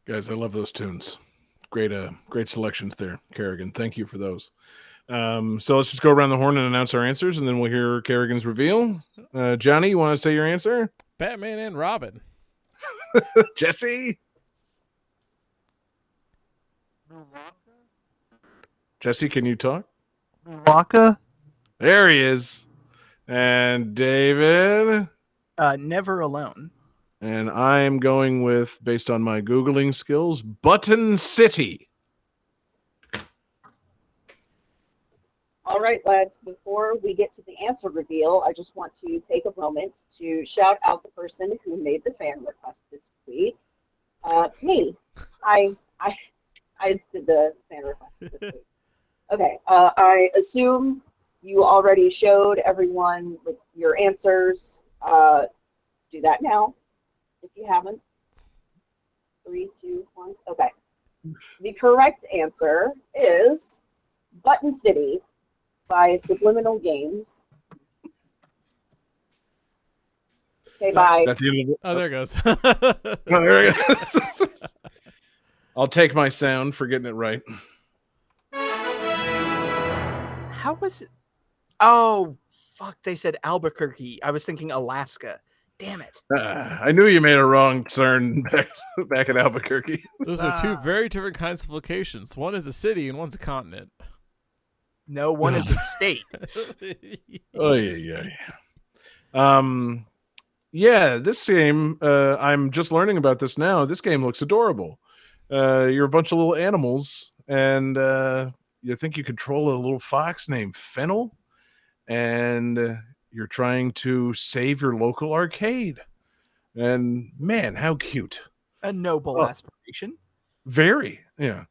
Guys, I love those tunes. Great selections there, Kerrigan. Thank you for those. So let's just go around the horn and announce our answers, and then we'll hear Kerrigan's reveal. Johnny, you want to say your answer? Batman and Robin. Jesse? Jesse, can you talk? Waka? There he is. And David? Never Alone. And I'm going with, based on my Googling skills, Button City. All right, lads, before we get to the answer reveal, I just want to take a moment to shout out the person who made the fan request this week. Me. I did the fan request this week. Okay, I assume you already showed everyone with your answers. Do that now, if you haven't. 3, 2, 1. Okay. The correct answer is Button City by Subliminal Games. Okay, bye. That's the end of it. Oh, there it goes. Oh, there it goes. I'll take my sound for getting it right. How was it? Oh, fuck. They said Albuquerque. I was thinking Alaska. Damn it. I knew you made a wrong turn back at Albuquerque. Those are two very different kinds of locations. One is a city and one's a continent. No, one is a state. Oh, yeah. Yeah, this game, I'm just learning about this now. This game looks adorable. You're a bunch of little animals, and you think you control a little fox named Fennel, and you're trying to save your local arcade. And man, how cute. A noble aspiration. Very, yeah.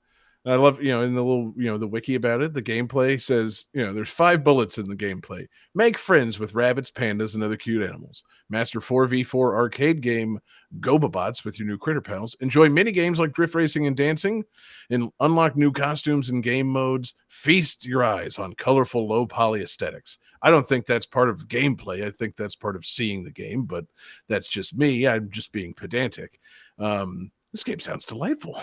I love, in the little, the wiki about it, the gameplay says, there's 5 bullets in the gameplay. Make friends with rabbits, pandas, and other cute animals. Master 4v4 arcade game Gobabots with your new critter pals. Enjoy mini games like drift racing and dancing, and unlock new costumes and game modes. Feast your eyes on colorful, low poly aesthetics. I don't think that's part of gameplay. I think that's part of seeing the game, but that's just me. I'm just being pedantic. This game sounds delightful.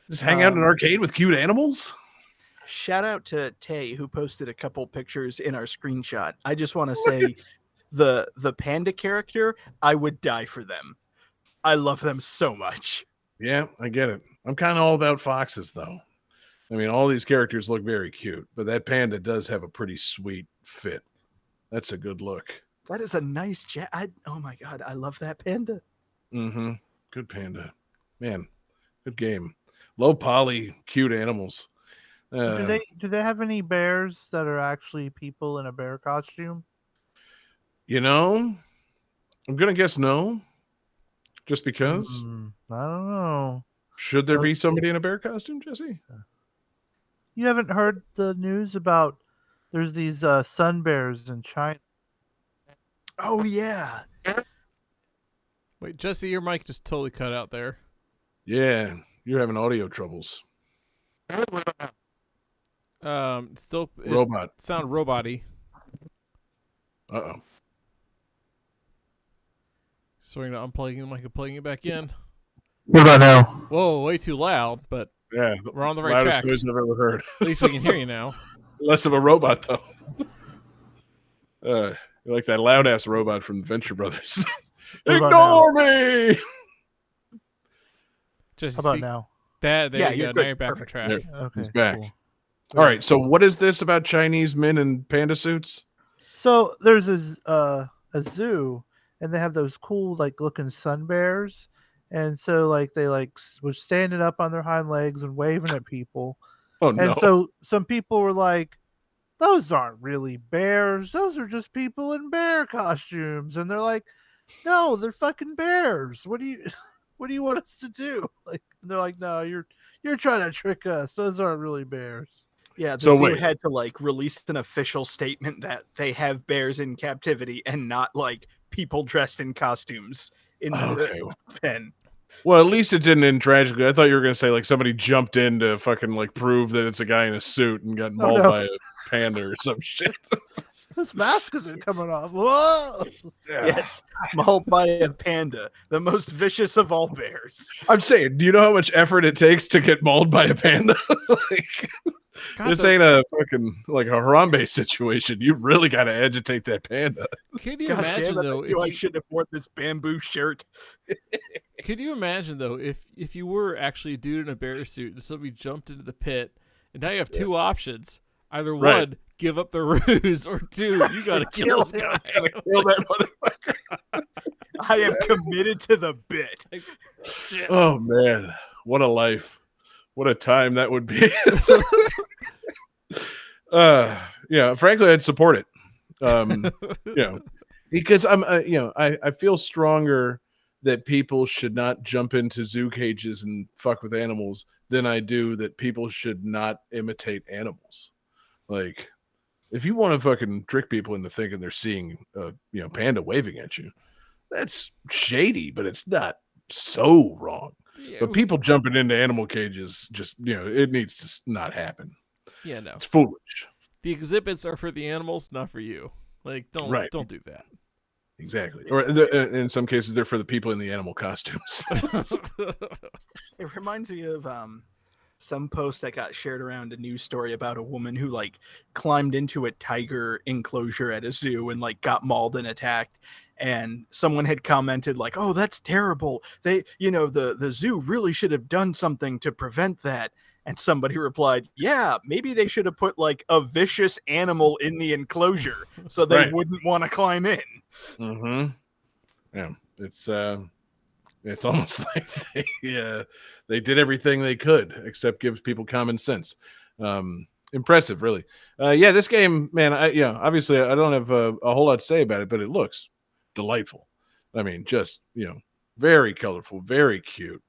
Just hang out in an arcade with cute animals? Shout out to Tay, who posted a couple pictures in our screenshot. I just want to say the panda character, I would die for them. I love them so much. Yeah, I get it. I'm kind of all about foxes, though. I mean, all these characters look very cute, but that panda does have a pretty sweet fit. That's a good look. That is a nice oh my god, I love that panda. Mm-hmm. Good panda. Man, good game. Low poly, cute animals. Do they have any bears that are actually people in a bear costume? You know, I'm gonna guess no. Just because. I don't know. Should there be somebody in a bear costume, Jesse? You haven't heard the news about there's these sun bears in China. Oh yeah. Wait, Jesse, your mic just totally cut out there. Yeah, you're having audio troubles. Still Robot. Sound robot-y. Uh-oh. So we're gonna unplugging the mic and plugging it back in. What about now? Whoa, way too loud, but Yeah, we're on the right loudest track. noise I've ever heard. At least we can hear you now. Less of a robot, though. You're like that loud-ass robot from Venture Brothers. What about Ignore me! Just How about speak- now? There Yeah, you you're go. good. Now you're back on Perfect. track. There. Okay, He's back. cool. All right, so what is this about Chinese men and panda suits? So there's a zoo, and they have those cool like looking sun bears, and so like they was standing up on their hind legs and waving at people, Oh, no. and so some people were like, "Those aren't really bears; those are just people in bear costumes," and they're like, "No, they're fucking bears. What do you want us to do?" Like, and they're like, "No, you're trying to trick us. Those aren't really bears." Yeah, the So zoo wait. had to like release an official statement that they have bears in captivity and not like people dressed in costumes in Okay. the pen. Well, at least it didn't end tragically. I thought you were going to say, like, somebody jumped in to fucking, like, prove that it's a guy in a suit and got mauled no. by a panda or some shit. Those masks are coming off. Whoa! Yes, mauled by a panda, the most vicious of all bears. I'm saying, do you know how much effort it takes to get mauled by a panda? Like, God, this ain't a fucking, like, a Harambe situation. You really got to agitate that panda. Could you Gosh imagine damn it, though? I knew I If you, should have worn this bamboo shirt. could you imagine though if you were actually a dude in a bear suit and somebody jumped into the pit, and now you have two options: either Right. one, give up the ruse, or two, you gotta kill this guy. Gotta kill that motherfucker. I am committed to the bit. Oh, man. What a life. What a time that would be. Yeah, frankly, I'd support it. Because I feel stronger that people should not jump into zoo cages and fuck with animals than I do that people should not imitate animals. Like, if you want to fucking trick people into thinking they're seeing panda waving at you, that's shady, but it's not so wrong. Yeah, But people jumping into animal cages, just, it needs to not happen. yeah, no. It's foolish. The exhibits are for the animals, not for you. Like, don't do that. Exactly. Or in some cases, they're for the people in the animal costumes. It reminds me of some post that got shared around a news story about a woman who like climbed into a tiger enclosure at a zoo and like got mauled and attacked. And someone had commented like, "Oh, that's terrible. The zoo really should have done something to prevent that." And somebody replied, "Yeah, maybe they should have put like a vicious animal in the enclosure so they Right. wouldn't want to climb in." Mm-hmm. Yeah, it's almost like they did everything they could except give people common sense. Impressive, really. This game, man. Obviously, I don't have a whole lot to say about it, but it looks delightful. I mean, just very colorful, very cute.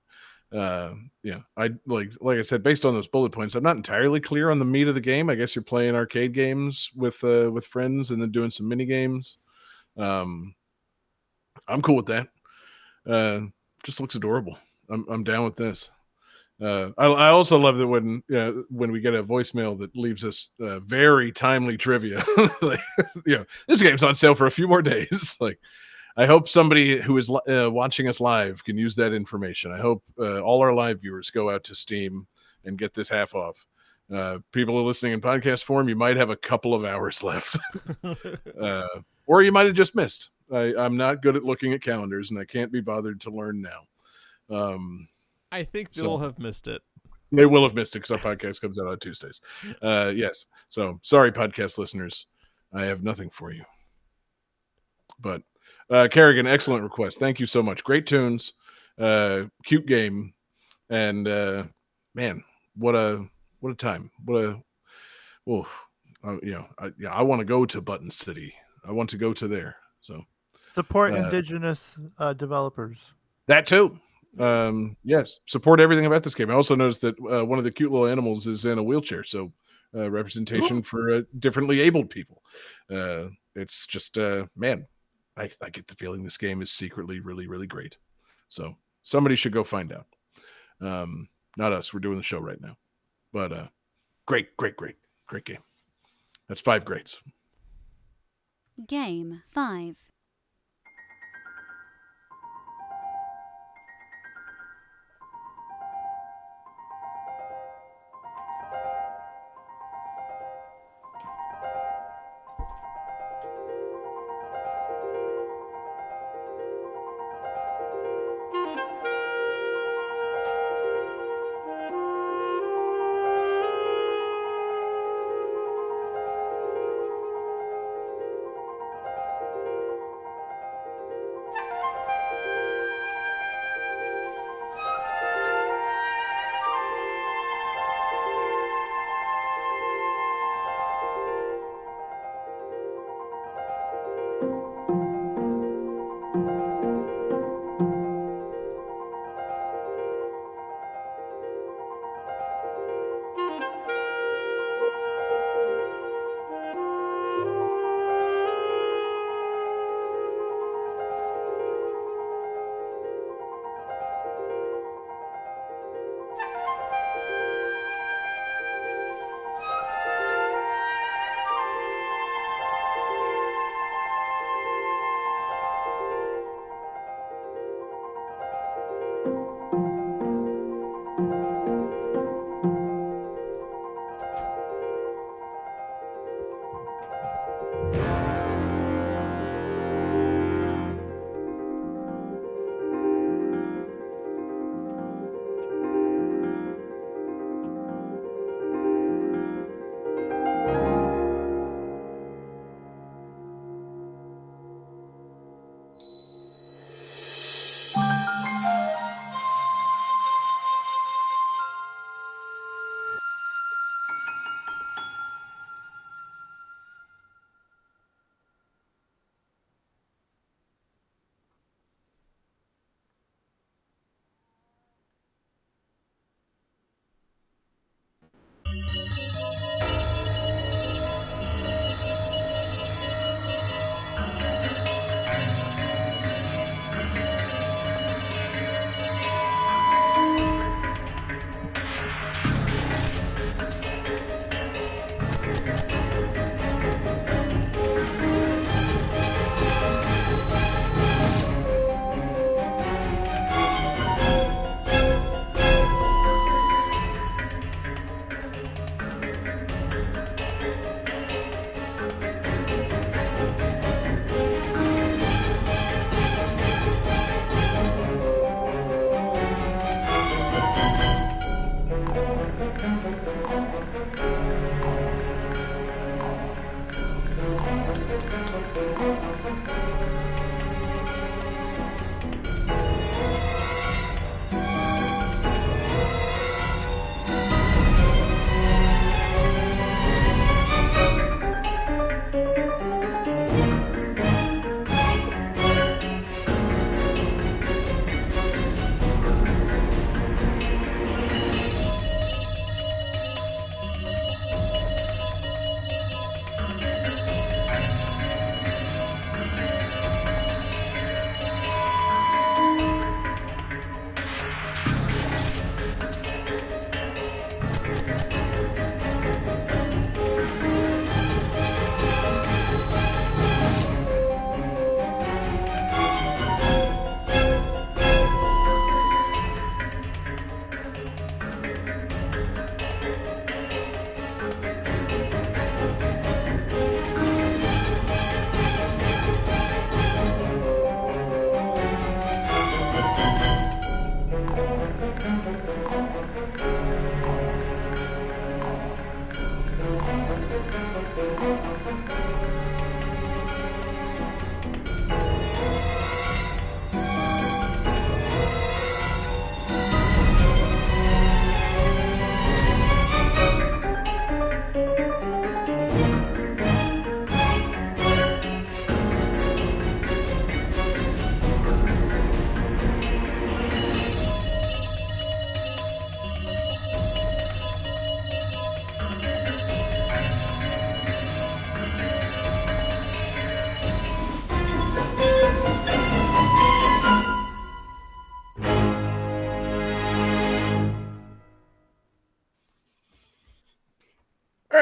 I like I said, based on those bullet points, I'm not entirely clear on the meat of the game. I guess you're playing arcade games with friends and then doing some mini games. I'm cool with that. Just looks adorable. I'm down with this. I also love that when we get a voicemail that leaves us very timely trivia. Like, this game's on sale for a few more days. Like, I hope somebody who is watching us live can use that information. I hope all our live viewers go out to Steam and get this half off. People who are listening in podcast form, you might have a couple of hours left. Or you might have just missed. I'm not good at looking at calendars, and I can't be bothered to learn now. I think they'll have missed it. They will have missed it because our podcast comes out on Tuesdays. Yes. So sorry, podcast listeners. I have nothing for you. But Kerrigan, excellent request. Thank you so much. Great tunes, cute game, and man, what a time. I want to go to Button City. I want to go to there. So Support indigenous developers. that too. Yes, support everything about this game. I also noticed that one of the cute little animals is in a wheelchair, so representation for differently abled people. It's just man, I get the feeling this game is secretly really, really great. So somebody should go find out. Not us. We're doing the show right now, but great game. That's 5 grades. Game 5.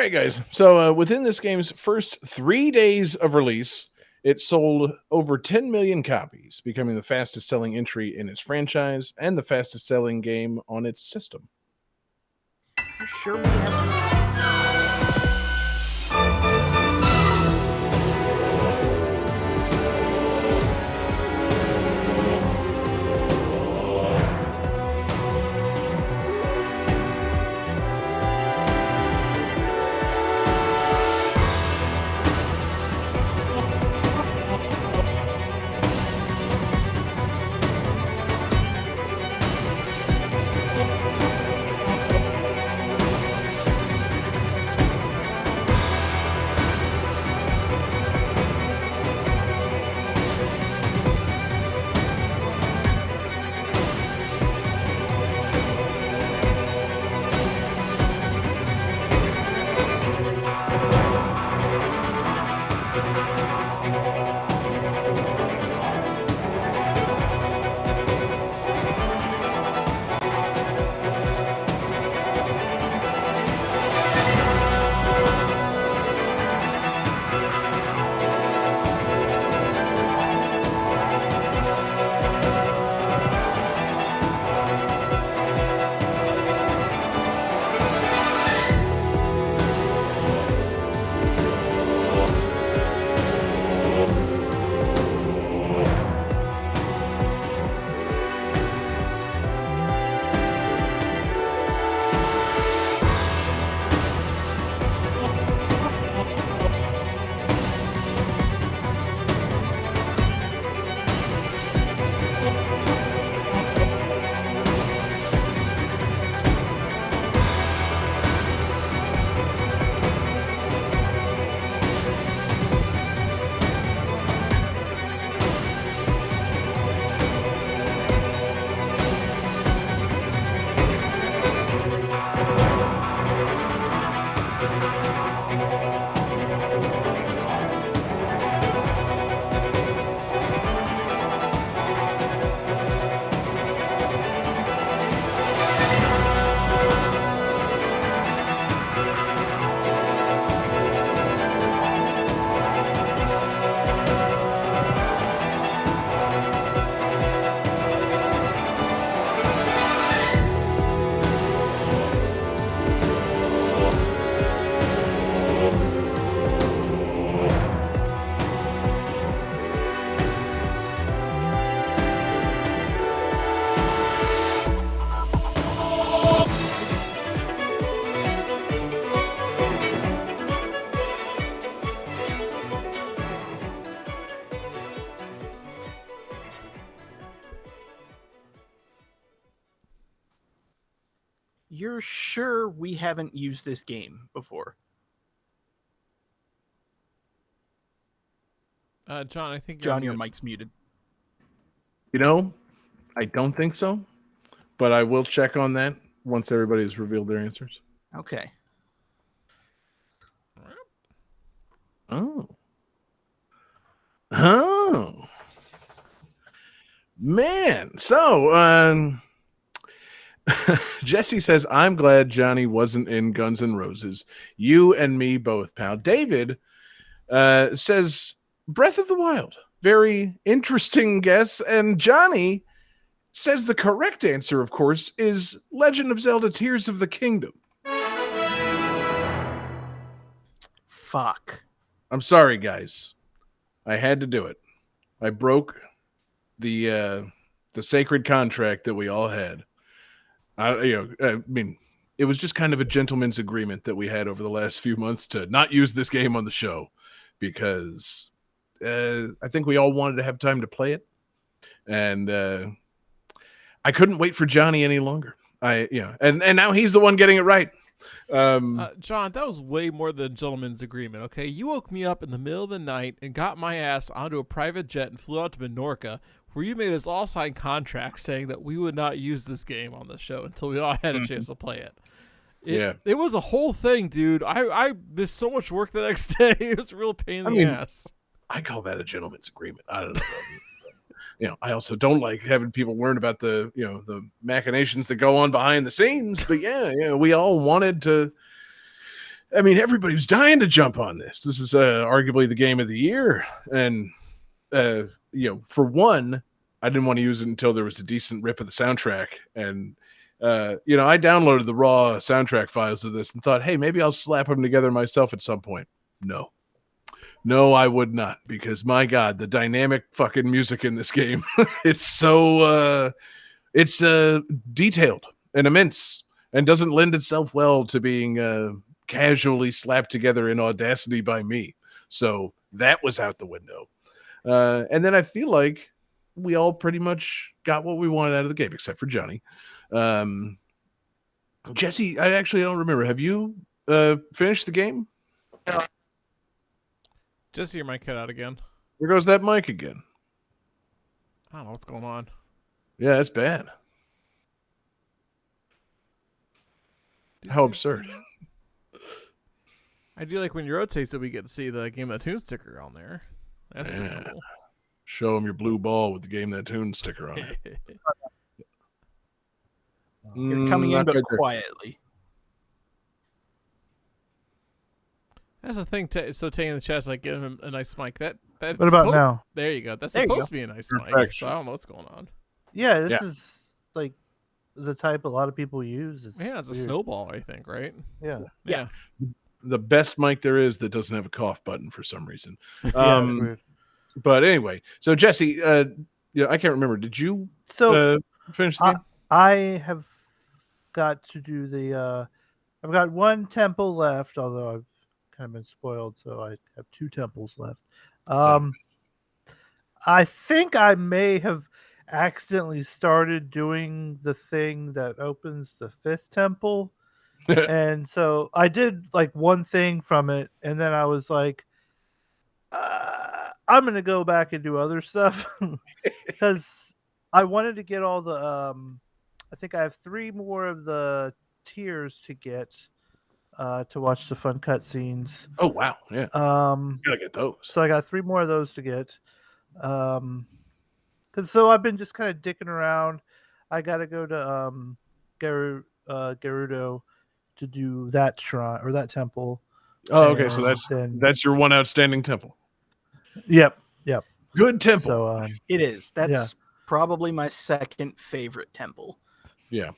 right, guys. So within this game's first 3 days of release, it sold over 10 million copies, becoming the fastest selling entry in its franchise and the fastest selling game on its system. You sure we have? You're sure we haven't used this game before? John, I think John, your muted. mic's muted. You know, I don't think so, but I will check on that once everybody's revealed their answers. Okay. Oh. Oh. Man. So, Jesse says, I'm glad Johnny wasn't in Guns N' Roses. You and me both, pal. David says, Breath of the Wild. Very interesting guess. And Johnny says the correct answer, of course, is Legend of Zelda Tears of the Kingdom. Fuck. I'm sorry, guys. I had to do it. I broke the sacred contract that we all had. I mean, it was just kind of a gentleman's agreement that we had over the last few months to not use this game on the show because I think we all wanted to have time to play it, and I couldn't wait for Johnny any longer. And now he's the one getting it right. John, that was way more than a gentleman's agreement, okay? You woke me up in the middle of the night and got my ass onto a private jet and flew out to Menorca, where you made us all sign contracts saying that we would not use this game on the show until we all had a chance to play it. It was a whole thing, dude. I missed so much work the next day. It was a real pain in the ass. I call that a gentleman's agreement. I don't know. I also don't like having people learn about the machinations that go on behind the scenes. But we all wanted to I mean, everybody was dying to jump on this. This is arguably the game of the year, and for one, I didn't want to use it until there was a decent rip of the soundtrack, and I downloaded the raw soundtrack files of this and thought, hey, maybe I'll slap them together myself at some point. No, I would not, because my God, the dynamic fucking music in this game, it's so it's detailed and immense, and doesn't lend itself well to being casually slapped together in Audacity by me. So that was out the window. And then I feel like we all pretty much got what we wanted out of the game, except for Johnny. Jesse, I actually don't remember. Have you finished the game? Jesse, your mic cut out again. There goes that mic again. I don't know what's going on. Yeah, that's bad. How absurd. I do like when you rotate so we get to see the Game of the Tune sticker on there. That's pretty cool. Show them your blue ball with the Game That Tune sticker on it. It's coming in, but quietly. That's the thing. So taking the chest, like give him a nice mic. That's What about now? There you go. That's There you supposed go. to be a nice Perfection. mic. So I don't know what's going on. Yeah, this is like the type a lot of people use. It's Yeah, it's a weird. snowball, I think, right? Yeah. Yeah. The best mic there is that doesn't have a cough button for some reason. Yeah, it's weird. But anyway, so Jesse, I can't remember. Did you So finish the game? I have got to do the. I've got one temple left, although I've kind of been spoiled, so I have two temples left. I think I may have accidentally started doing the thing that opens the fifth temple. And so I did like one thing from it, and then I was like, I'm gonna go back and do other stuff because I wanted to get all the I think I have 3 more of the tiers to get to watch the fun cutscenes. Oh wow, yeah. Gotta get those. So I got 3 more of those to get. Because so I've been just kind of dicking around. I gotta go to Gerudo to do that shrine or that temple. Oh, okay. So then, that's your one outstanding temple. Yep. Good temple. So It is. That's probably my second favorite temple. Yeah.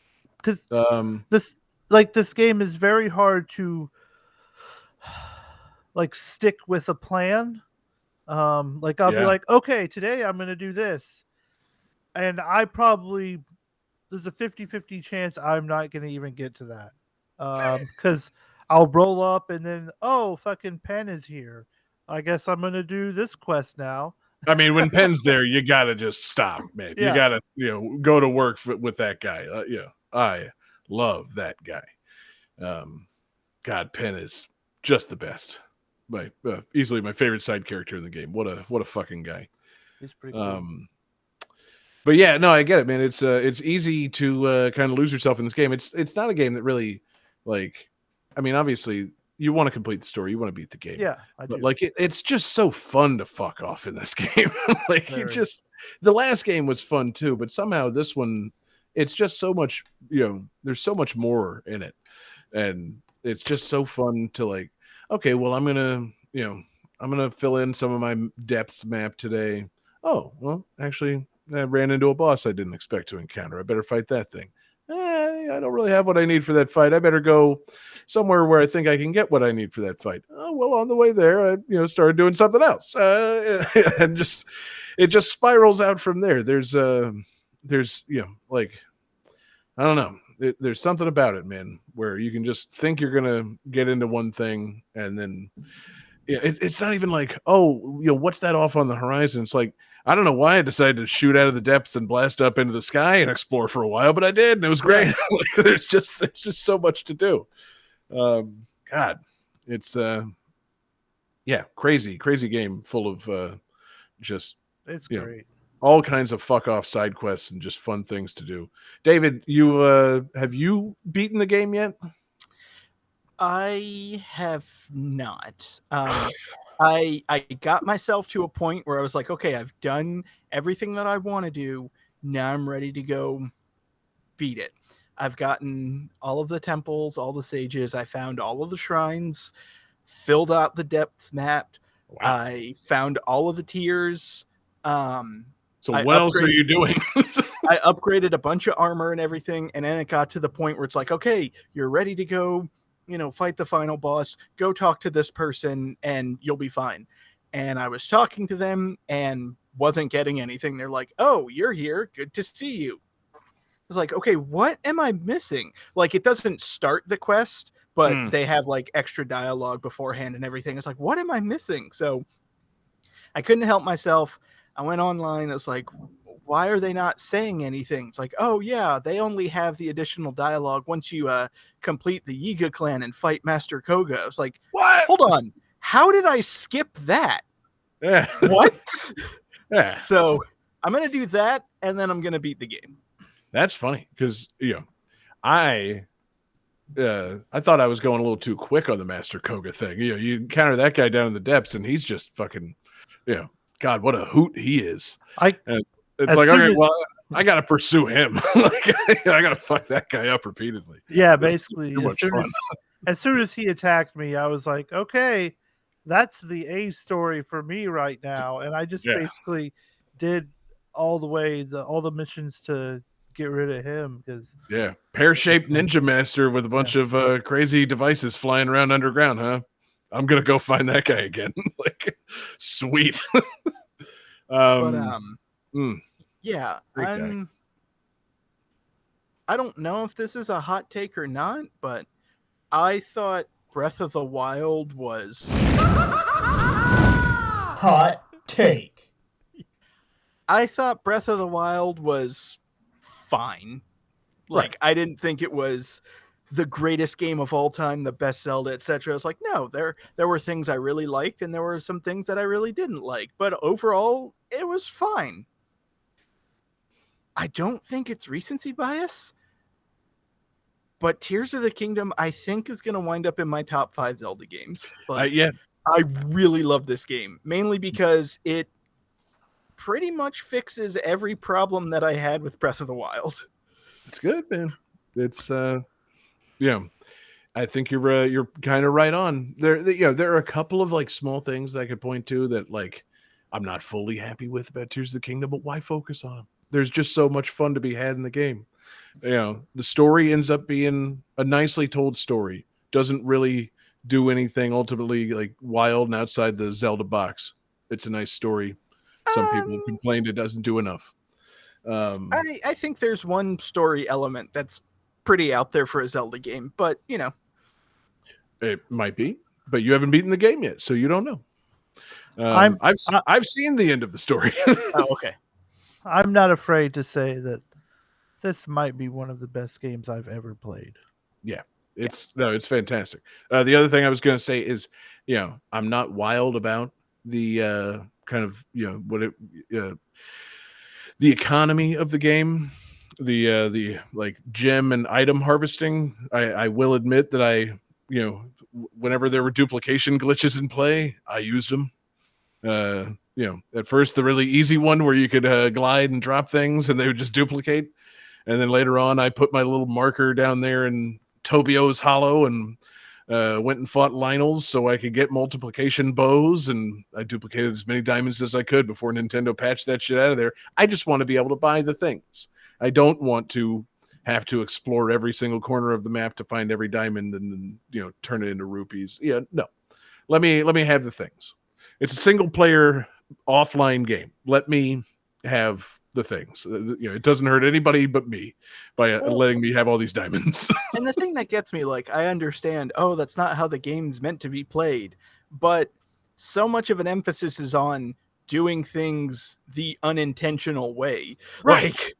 because this game is very hard to like stick with a plan. Like I'll be like, okay, today I'm gonna do this, and there's a 50-50 chance I'm not gonna even get to that. Because I'll roll up and then fucking Penn is here. I guess I'm gonna do this quest now. I mean, when Penn's there, you gotta just stop, man. Yeah. You gotta go to work with that guy. I love that guy. God, Penn is just the best. Easily my favorite side character in the game. What a fucking guy. He's pretty cool. But yeah, no, I get it, man. It's easy to kind of lose yourself in this game. It's not a game that really, like, I mean, obviously you want to complete the story, you want to beat the game. Yeah, I do. But like it's just so fun to fuck off in this game. Like Very. the last game was fun too, but somehow this one, it's just so much, there's so much more in it. And it's just so fun to like, okay, well, I'm gonna fill in some of my depths map today. Oh, well, actually, I ran into a boss I didn't expect to encounter. I better fight that thing. I don't really have what I need for that fight. I better go somewhere where I think I can get what I need for that fight. Oh, well, on the way there, I started doing something else. And it just spirals out from there. There's like, I don't know. There's something about it, man, where you can just think you're gonna get into one thing, and then it's not even like, what's that off on the horizon? It's like, I don't know why I decided to shoot out of the depths and blast up into the sky and explore for a while, but I did, and it was great. Like, there's just so much to do. God, it's crazy game full of just It's great. all kinds of fuck off side quests and just fun things to do. David, have you beaten the game yet? I have not. I got myself to a point where I was like, okay, I've done everything that I want to do. Now I'm ready to go beat it. I've gotten all of the temples, all the sages. I found all of the shrines, filled out the depths map. Wow. I found all of the tiers. So I what else are you doing? I upgraded a bunch of armor and everything, and then it got to the point where it's like, okay, you're ready to go, fight the final boss. Go talk to this person, and you'll be fine. And I was talking to them and wasn't getting anything. They're like, oh, you're here. Good to see you. I was like, okay, what am I missing? Like, it doesn't start the quest, but they have like extra dialogue beforehand and everything. It's like, what am I missing? So I couldn't help myself. I went online. I was like, why are they not saying anything? It's like, oh yeah, they only have the additional dialogue once you complete the Yiga clan and fight Master Koga. I was like, What? Hold on. How did I skip that? Yeah. What? Yeah. So I'm going to do that, and then I'm going to beat the game. That's funny because, I thought I was going a little too quick on the Master Koga thing. You encounter that guy down in the depths, and he's just fucking, God, what a hoot he is. And it's like, okay, well, I got to pursue him. Like, I got to fuck that guy up repeatedly. Yeah, basically, too much fun. As soon as he attacked me, I was like, okay, that's the A story for me right now. And I just basically did all the missions to get rid of him. Pear-shaped ninja master with a bunch of crazy devices flying around underground, huh? I'm gonna go find that guy again. Like, sweet. Yeah, Great guy. I don't know if this is a hot take or not, but I thought Breath of the Wild was Hot take. I thought Breath of the Wild was fine. Like, I didn't think it was the greatest game of all time, the best Zelda, etc. I was like, no, there were things I really liked, and there were some things that I really didn't like. But overall, it was fine. I don't think it's recency bias, but Tears of the Kingdom, I think, is going to wind up in my top 5 Zelda games. Like, I really love this game, mainly because it pretty much fixes every problem that I had with Breath of the Wild. It's good, man. It's I think you're kind of right on. There are a couple of like small things that I could point to that like I'm not fully happy with about Tears of the Kingdom, but why focus on them? There's just so much fun to be had in the game. The story ends up being a nicely told story. Doesn't really do anything ultimately like wild and outside the Zelda box. It's a nice story. Some people have complained it doesn't do enough. I think there's one story element that's pretty out there for a Zelda game, but it might be, but you haven't beaten the game yet, so you don't know. I've seen the end of the story. Oh, okay. I'm not afraid to say that this might be one of the best games I've ever played. Yeah, it's fantastic. The other thing I was going to say is, I'm not wild about the kind of the economy of the game, the like gem and item harvesting. I will admit that whenever there were duplication glitches in play, I used them. At first the really easy one where you could glide and drop things and they would just duplicate, and then later on I put my little marker down there in Tobio's Hollow and went and fought Lionel's so I could get multiplication bows, and I duplicated as many diamonds as I could before Nintendo patched that shit out of there. I just want to be able to buy the things. I don't want to have to explore every single corner of the map to find every diamond and then, turn it into rupees. Yeah, no. Let me have the things. It's a single player offline game. Let me have the things. It doesn't hurt anybody but me by letting me have all these diamonds. And the thing that gets me, like, I understand, that's not how the game's meant to be played, but so much of an emphasis is on doing things the unintentional way. Right. Like,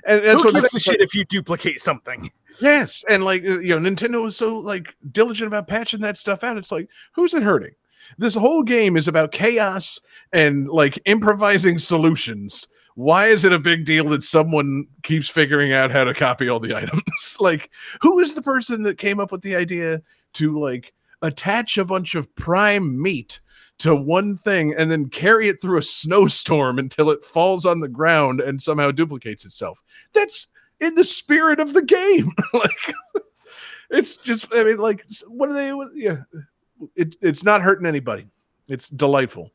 and that's who what gives a shit if you duplicate something? Yes, and like Nintendo was so like diligent about patching that stuff out. It's like, who's it hurting? This whole game is about chaos and like improvising solutions. Why is it a big deal that someone keeps figuring out how to copy all the items? Like, who is the person that came up with the idea to like attach a bunch of prime meat to one thing and then carry it through a snowstorm until it falls on the ground and somehow duplicates itself? That's in the spirit of the game. Like, it's just, I mean, like, what are they? Yeah, it's not hurting anybody. It's delightful.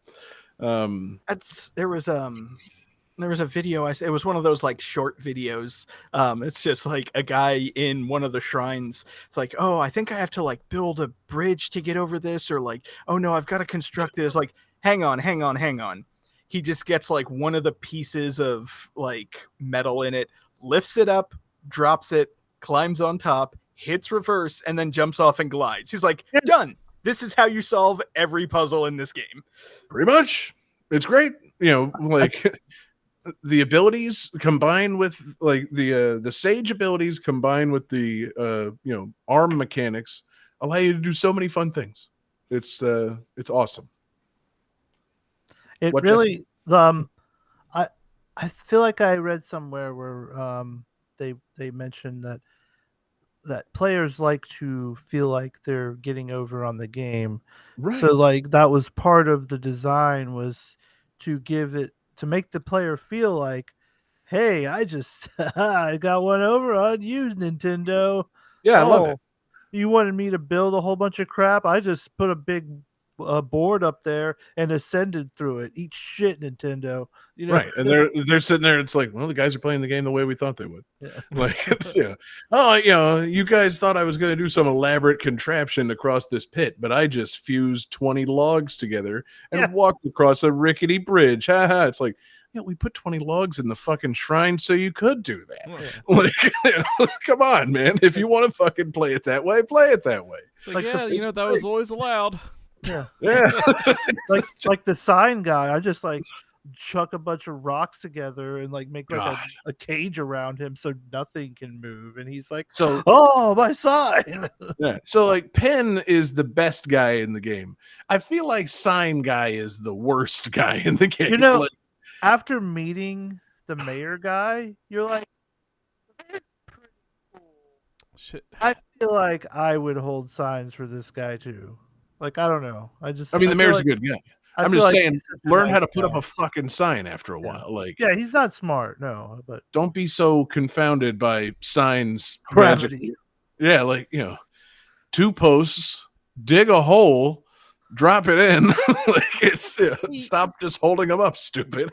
There was a video it was one of those like short videos. It's just like a guy in one of the shrines. It's like, oh, I think I have to like build a bridge to get over this, or like, oh no, I've got to construct this. Like, hang on. He just gets like one of the pieces of like metal in it, lifts it up, drops it, climbs on top, hits reverse, and then jumps off and glides. He's like, Yes. done. This is how you solve every puzzle in this game. Pretty much. It's great. You know, like the abilities combined with like the sage abilities combined with the arm mechanics allow you to do so many fun things. It's awesome. It What, really I feel like I read somewhere where they mentioned that players like to feel like they're getting over on the game. Right. So like that was part of the design, was to make the player feel like, hey, I just I got one over on you, Nintendo. Yeah, I love it. You wanted me to build a whole bunch of crap. I just put a big board up there and ascended through it. Eat shit, Nintendo. You know? Right, and they're sitting there. It's like, well, the guys are playing the game the way we thought they would. Yeah. Like, oh, you guys thought I was going to do some elaborate contraption across this pit, but I just fused 20 logs together and walked across a rickety bridge. Ha. It's like, we put 20 logs in the fucking shrine so you could do that. Like, come on, man. If you want to fucking play it that way, play it that way. It's like, that was always allowed. Yeah. like the sign guy, I just like chuck a bunch of rocks together and like make like a cage around him so nothing can move, and he's like, oh, my sign. Yeah. So like Penn is the best guy in the game. I feel like sign guy is the worst guy in the game. You know, like, after meeting the mayor guy, you're like, it's pretty cool. Shit. I feel like I would hold signs for this guy too. Like, I don't know. I mean, the mayor's a good guy. I'm just saying, learn how to put up a fucking sign after a while. Like, yeah, he's not smart, no, but don't be so confounded by signs. Gravity. Yeah, like, 2 posts, dig a hole, drop it in. Like, it's stop just holding them up, stupid.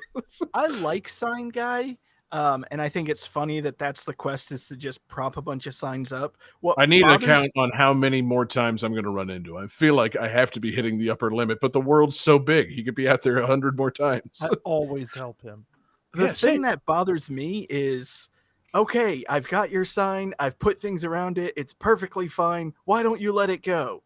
I like Sign Guy. And I think it's funny that that's the quest, is to just prop a bunch of signs up. What I need a count on how many more times I'm going to run into. I feel like I have to be hitting the upper limit, but the world's so big. He could be out there 100 more times. I always help him. The thing that bothers me is, okay, I've got your sign. I've put things around it. It's perfectly fine. Why don't you let it go?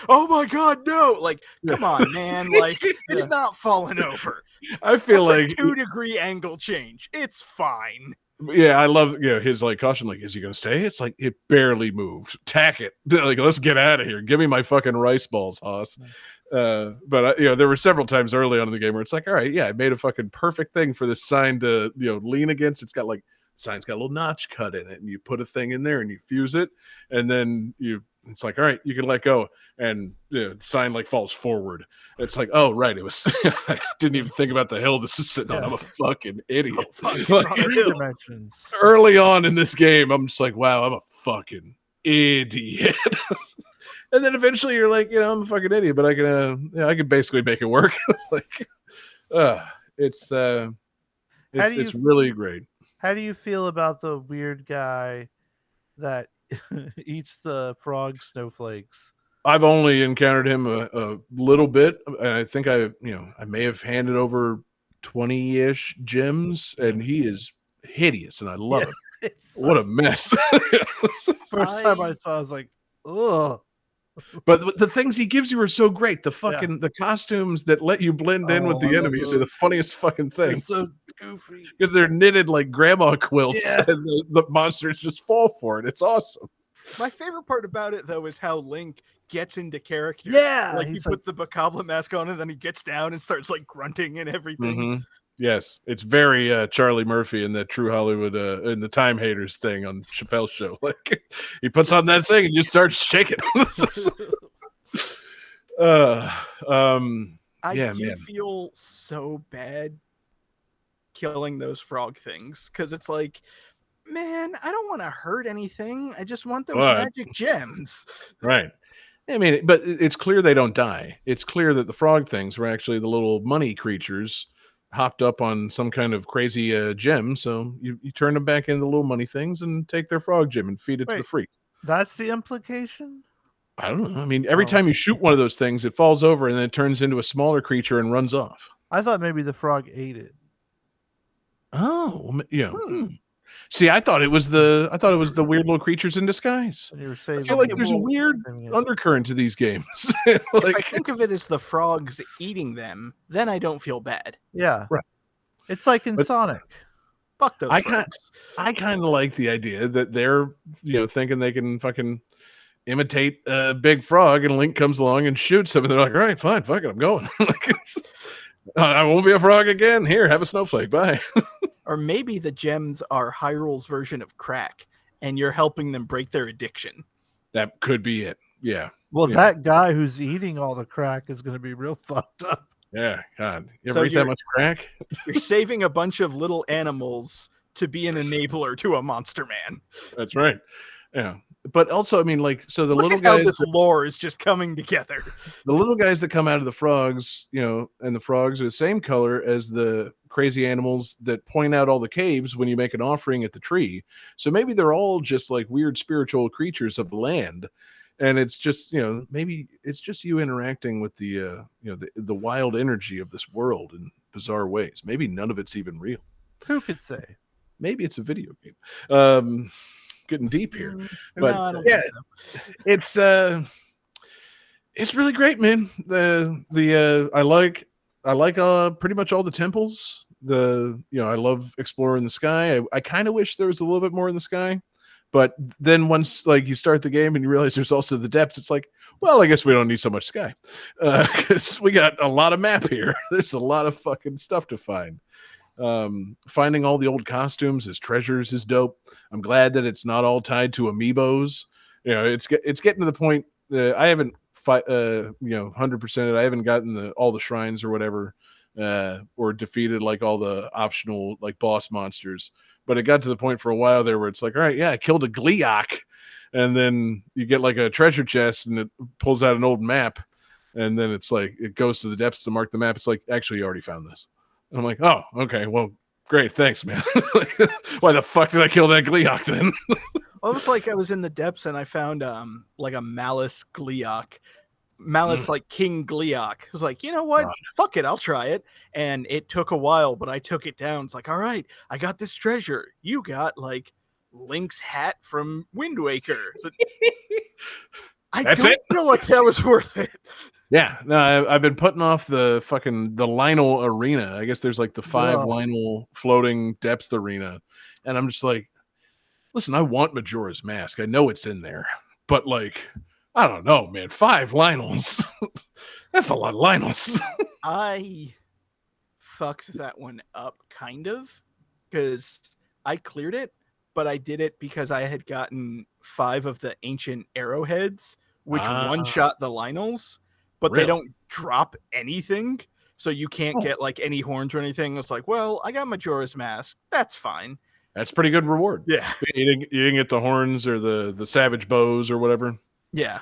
Oh my God, no. Like, come on, man. Like, it's not falling over. I feel that's like a 2-degree angle change. It's fine. Yeah, I love his like caution. Like, is he gonna stay? It's like it barely moved. Tack it. Like, let's get out of here. Give me my fucking rice balls, Haas. But there were several times early on in the game where it's like, all right, I made a fucking perfect thing for this sign to lean against. It's got like sign's got a little notch cut in it, and you put a thing in there and you fuse it, and then it's like, all right, you can let go, and the sign like falls forward. It's like, oh right, it was. I didn't even think about the hill this is sitting on. I'm a fucking idiot. Early on in this game, I'm just like, wow, I'm a fucking idiot. And then eventually you're like, I'm a fucking idiot, but I can basically make it work. Like, it's really great. How do you feel about the weird guy that eats the frog snowflakes? I've only encountered him a little bit, and I think I may have handed over 20-ish gems, and he is hideous, and I love him. What a mess! First time I saw, I was like, ugh. But the things he gives you are so great. The fucking the costumes that let you blend in with the enemies are the funniest fucking things. They're so goofy because they're knitted like grandma quilts, and the monsters just fall for it. It's awesome. My favorite part about it, though, is how Link gets into character. Yeah, like he put the Bokoblin mask on, and then he gets down and starts like grunting and everything. Mm-hmm. Yes, it's very Charlie Murphy in that True Hollywood in the Time Haters thing on Chappelle's show. Like, he puts on that thing and you start shaking. I feel so bad killing those frog things, because it's like man, I don't want to hurt anything. I just want those What? magic gems. Right. I mean, but it's clear they don't die. It's clear that the frog things were actually the little money creatures hopped up on some kind of crazy gem. So you turn them back into the little money things and take their frog gem and feed it to the Wait. freak. That's the implication? I don't know. I mean, every Oh. time you shoot one of those things, it falls over and then it turns into a smaller creature and runs off. I thought maybe the frog ate it. Oh, yeah. See, I thought it was the weird little creatures in disguise. And you were I saving feel like it. there's a weird Saving it. undercurrent to these games. If I like, think of it as the frogs eating them, then I don't feel bad. Yeah. Right. It's like in But- Sonic. Fuck those I frogs. kind of like the idea that they're thinking they can fucking imitate a big frog, and Link comes along and shoots them, and they're like, all right, fine, fuck it, I'm going. I won't be a frog again. Here, have a snowflake. Bye. Or maybe the gems are Hyrule's version of crack, and you're helping them break their addiction. That could be it. Yeah. Well, Yeah. that guy who's eating all the crack is going to be real fucked up. Yeah. God. You So ever eat that you're- much crack? You're saving a bunch of little animals to be an enabler to a monster man. That's right. Yeah. But also, I mean, like, so the Look little at how guys, this lore is just coming together. the little guys that come out of the frogs, and the frogs are the same color as the crazy animals that point out all the caves when you make an offering at the tree. So maybe they're all just like weird spiritual creatures of the land. And it's just, maybe it's just you interacting with the wild energy of this world in bizarre ways. Maybe none of it's even real. Who could say? Maybe it's a video game. Getting deep here. But No, I don't yeah, think so. it's really great, man. I like pretty much all the temples. I love exploring the sky. I kind of wish there was a little bit more in the sky, but then once like you start the game and you realize there's also the depths, it's like, well, I guess we don't need so much sky because we got a lot of map here. There's a lot of fucking stuff to find. Finding all the old costumes as treasures is dope. I'm glad that it's not all tied to amiibos. It's getting to the point that I haven't 100%. I haven't gotten all the shrines or whatever, or defeated like all the optional like boss monsters. But it got to the point for a while there where it's like, all right, yeah, I killed a Gleeok, and then you get like a treasure chest and it pulls out an old map, and then it's like it goes to the depths to mark the map. It's like, actually, you already found this. I'm like, oh, okay, well, great, thanks, man. Why the fuck did I kill that Gleeok then? Well, it was like I was in the depths and I found like a Malice Gleeok. Malice like King Gleeok. I was like, you know what? God. Fuck it, I'll try it. And it took a while, but I took it down. It's like, all right, I got this treasure. You got like Link's hat from Wind Waker. I That's don't it? feel like that was worth it. Yeah, no, I've been putting off the Lionel arena. I guess there's like the 5 Whoa. Lionel floating depth arena, and I'm just like, listen, I want Majora's Mask. I know it's in there, but like, I don't know, man. 5 Lionels. That's a lot of Lionels. I fucked that one up kind of because I cleared it, but I did it because I had gotten 5 of the ancient arrowheads, which one-shot the Lionels, but Really? they don't drop anything. So you can't get like any horns or anything. It's like, well, I got Majora's Mask. That's fine. That's pretty good reward. Yeah. You didn't get the horns or the savage bows or whatever. Yeah.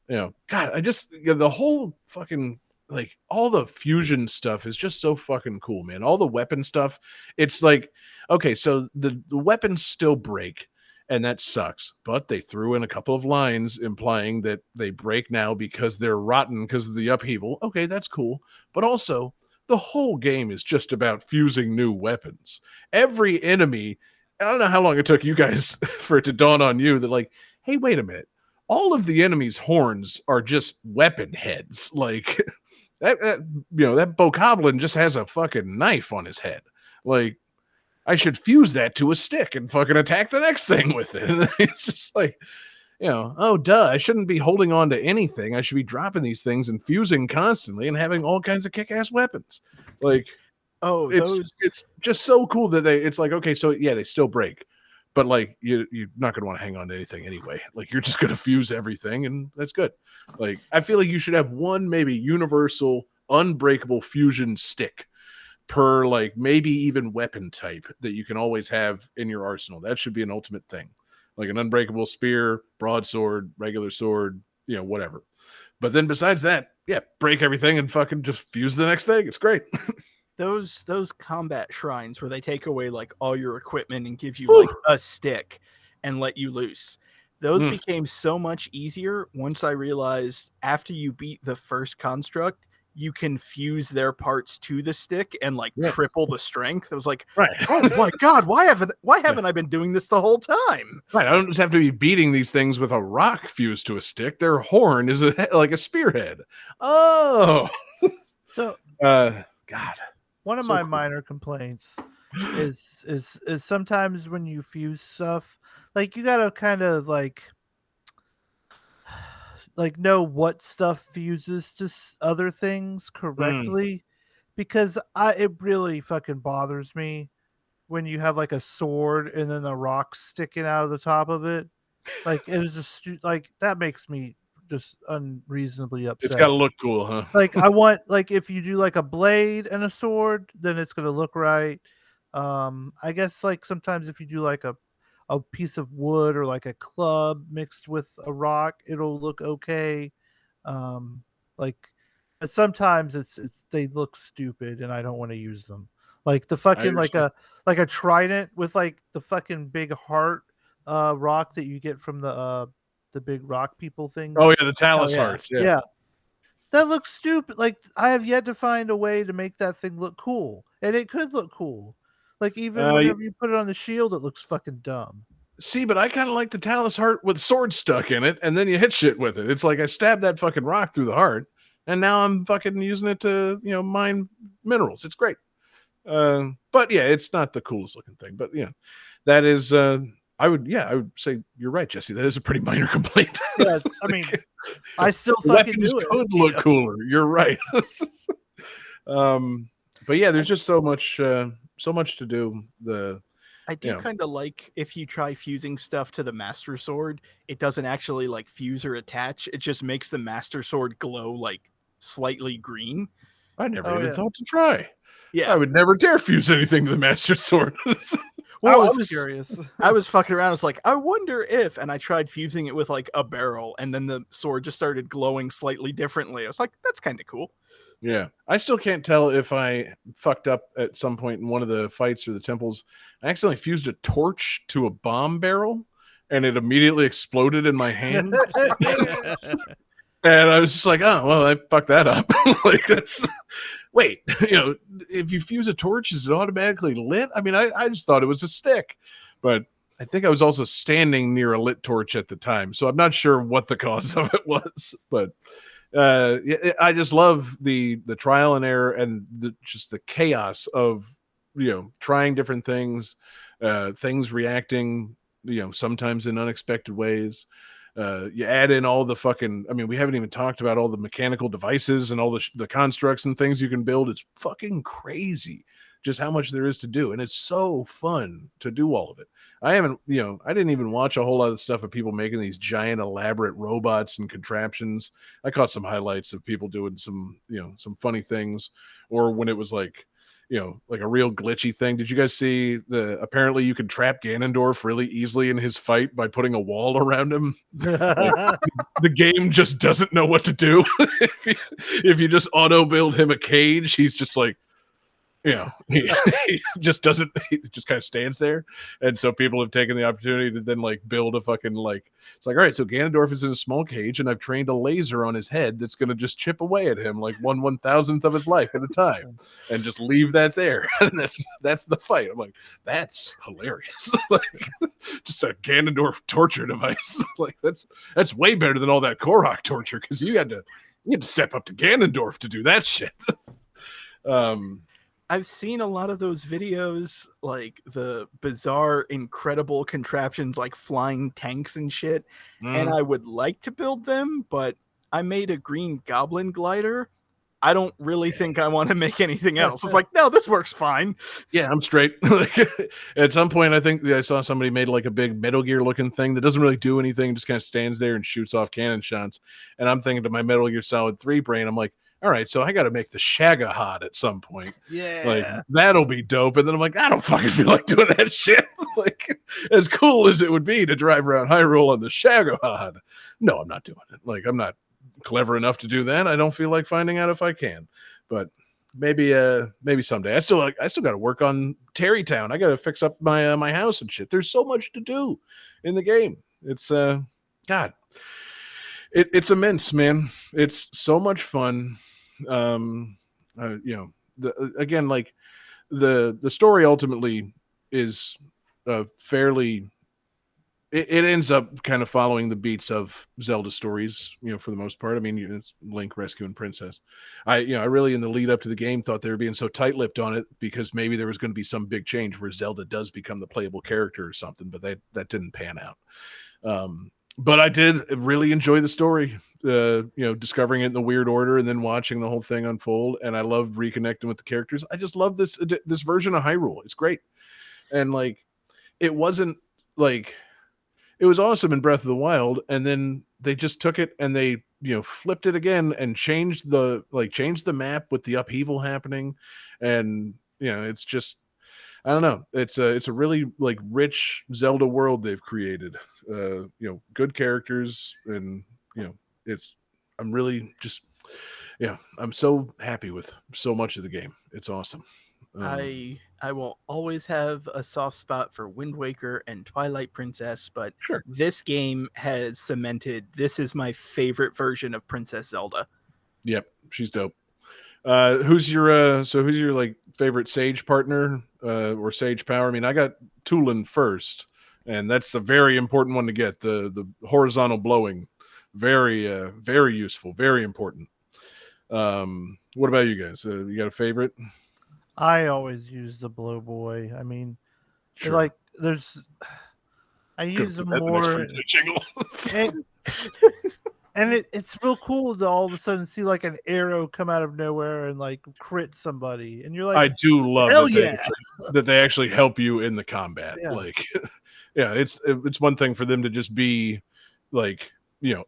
God, the whole fucking like all the fusion stuff is just so fucking cool, man. All the weapon stuff. It's like, okay, so the weapons still break, and that sucks. But they threw in a couple of lines implying that they break now because they're rotten because of the upheaval. Okay, that's cool. But also, the whole game is just about fusing new weapons. Every enemy, I don't know how long it took you guys for it to dawn on you that like, hey, wait a minute. All of the enemy's horns are just weapon heads. Like that bokoblin just has a fucking knife on his head. Like, I should fuse that to a stick and fucking attack the next thing with it. And it's just like, oh, duh. I shouldn't be holding on to anything. I should be dropping these things and fusing constantly and having all kinds of kick-ass weapons. Like, Oh, it's just so cool that it's like, okay, so yeah, they still break. But like you're not gonna want to hang on to anything anyway. Like you're just gonna fuse everything, and that's good. Like I feel like you should have one maybe universal, unbreakable fusion stick. per like maybe even weapon type that you can always have in your arsenal. That should be an ultimate thing, like an unbreakable spear, broadsword, regular sword, whatever. But then besides that, yeah, break everything and fucking just fuse the next thing. It's great. Those combat shrines where they take away like all your equipment and give you like a stick and let you loose. Those became so much easier once I realized after you beat the first construct, you can fuse their parts to the stick and like triple the strength. I was like, oh my god, why haven't I been doing this the whole time? Right, I don't just have to be beating these things with a rock fused to a stick. Their horn is like a spearhead. Oh, so God. One of So my cool. minor complaints is sometimes when you fuse stuff, like you gotta kind of like know what stuff fuses to other things correctly, because it really fucking bothers me when you have like a sword and then the rocks sticking out of the top of it. Like it was just like that makes me just unreasonably upset. It's got to look cool, huh? Like I want, like if you do like a blade and a sword, then it's gonna look right. I guess like sometimes if you do like a piece of wood or like a club mixed with a rock, it'll look okay. Like but sometimes it's they look stupid and I don't want to use them. Like the fucking like a trident with like the fucking big heart rock that you get from the big rock people thing. Oh yeah, the Talus hearts. Yeah. That looks stupid. Like I have yet to find a way to make that thing look cool, and it could look cool. Like even whenever you put it on the shield, it looks fucking dumb. See, but I kind of like the Talus heart with sword stuck in it, and then you hit shit with it. It's like I stabbed that fucking rock through the heart, and now I'm fucking using it to mine minerals. It's great. But yeah, it's not the coolest looking thing. But yeah, that is. I would say you're right, Jesse. That is a pretty minor complaint. Yes, I mean, I still fucking weapons do it. could look cooler. You're right. But yeah, there's just so much to do. I do kind of like if you try fusing stuff to the Master Sword, it doesn't actually like fuse or attach. It just makes the Master Sword glow like slightly green. I never even thought to try. Yeah, I would never dare fuse anything to the Master Sword. Well, I was curious. I was fucking around. I was like, I wonder if, and I tried fusing it with like a barrel, and then the sword just started glowing slightly differently. I was like, that's kind of cool. Yeah, I still can't tell if I fucked up at some point in one of the fights or the temples. I accidentally fused a torch to a bomb barrel, and it immediately exploded in my hand. And I was just like, oh, well, I fucked that up. Like this. Wait, if you fuse a torch, is it automatically lit? I mean, I just thought it was a stick, but I think I was also standing near a lit torch at the time, so I'm not sure what the cause of it was. But I just love the trial and error and just the chaos of trying different things, things reacting sometimes in unexpected ways. You add in all the fucking, I mean, we haven't even talked about all the mechanical devices and all the constructs and things you can build. It's fucking crazy just how much there is to do. And it's so fun to do all of it. I didn't even watch a whole lot of stuff of people making these giant elaborate robots and contraptions. I caught some highlights of people doing some funny things, or when it was like a real glitchy thing. Did you guys see apparently you could trap Ganondorf really easily in his fight by putting a wall around him? Like, the game just doesn't know what to do. If you just auto build him a cage, he's just like, he just doesn't, he just kind of stands there. And so people have taken the opportunity to then like build a fucking it's like, all right, so Ganondorf is in a small cage and I've trained a laser on his head that's going to just chip away at him like 1/1000th of his life at a time and just leave that there. And that's the fight. I'm like, that's hilarious. Like just a Ganondorf torture device. Like that's way better than all that Korok torture, because you had to step up to Ganondorf to do that shit. I've seen a lot of those videos, like the bizarre, incredible contraptions like flying tanks and shit, and I would like to build them, but I made a green goblin glider. I don't really think I want to make anything else. It's like, no, this works fine. Yeah, I'm straight. At some point, I think I saw somebody made like a big Metal Gear looking thing that doesn't really do anything, just kind of stands there and shoots off cannon shots. And I'm thinking to my Metal Gear Solid 3 brain, I'm like, all right, so I got to make the Shagahod at some point. Yeah. Like, that'll be dope. And then I'm like, I don't fucking feel like doing that shit. Like, as cool as it would be to drive around Hyrule on the Shagahod. No, I'm not doing it. Like, I'm not clever enough to do that. I don't feel like finding out if I can. But maybe someday. I still got to work on Terrytown. I got to fix up my my house and shit. There's so much to do in the game. It's God. It's immense, man. It's so much fun. Again, like the story ultimately is fairly. It ends up kind of following the beats of Zelda stories, for the most part. I mean, it's Link rescuing Princess. I really in the lead up to the game thought they were being so tight-lipped on it because maybe there was going to be some big change where Zelda does become the playable character or something, but that didn't pan out. But I did really enjoy the story, discovering it in the weird order and then watching the whole thing unfold. And I love reconnecting with the characters. I just love this version of Hyrule. It's great. And like, it wasn't like, it was awesome in Breath of the Wild. And then they just took it and they, flipped it again and changed the map with the upheaval happening. And, it's just, I don't know. It's a really like rich Zelda world they've created. Good characters, and I'm really just, I'm so happy with so much of the game. It's awesome. I will always have a soft spot for Wind Waker and Twilight Princess, but Sure. This game has cemented this is my favorite version of Princess Zelda. Yep, she's dope. Who's your like favorite Sage partner or Sage power? I mean, I got Tulin first, and that's a very important one to get. The horizontal blowing, very useful, very important. What about you guys? You got a favorite? I always use the Blow Boy. I mean, Sure. like I use them more. And it's real cool to all of a sudden see like an arrow come out of nowhere and like crit somebody, and you're like, I do love hell that they actually help you in the combat. Yeah. Like, yeah, it's one thing for them to just be like,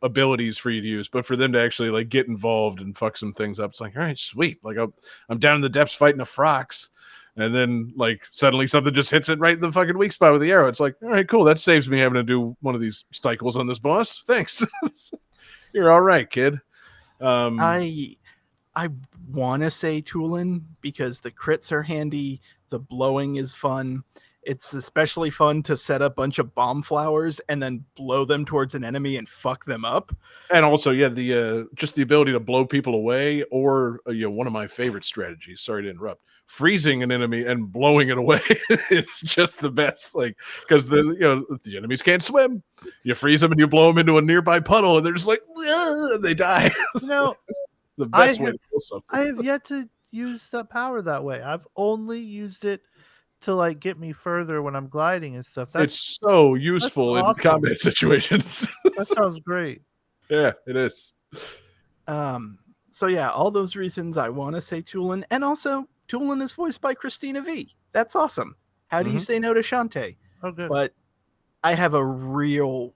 abilities for you to use, but for them to actually like get involved and fuck some things up, it's like, all right, sweet. Like I'm down in the depths fighting a Frox, and then like suddenly something just hits it right in the fucking weak spot with the arrow. It's like, all right, cool. That saves me having to do one of these cycles on this boss. Thanks. You're all right, kid. I want to say Tulin because the crits are handy. The blowing is fun. It's especially fun to set a bunch of bomb flowers and then blow them towards an enemy and fuck them up. And also, yeah, the just the ability to blow people away, or one of my favorite strategies. Sorry to interrupt. Freezing an enemy and blowing it away is just the best. Like, because the enemies can't swim. You freeze them and you blow them into a nearby puddle, and they're just like, and they die. No, it's the best way to kill something. I have yet to use that power that way. I've only used it to like get me further when I'm gliding and stuff. It's so useful in combat situations. That sounds great. Yeah, it is. So yeah, all those reasons I want to say Tulin, and also Tulin is voiced by Christina V. That's awesome. How do you say no to Shantae? Oh, good. But I have a real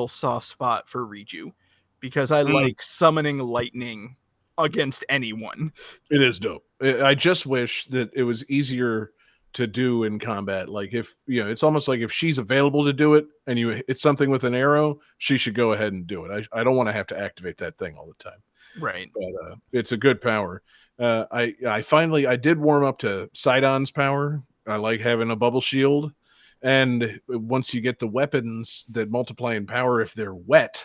soft spot for Riju because I like summoning lightning against anyone. It is dope. I just wish that it was easier to do in combat. Like if it's almost like if she's available to do it and it's something with an arrow, she should go ahead and do it. I don't want to have to activate that thing all the time. Right. But it's a good power. I did warm up to Sidon's power. I like having a bubble shield. And once you get the weapons that multiply in power, if they're wet,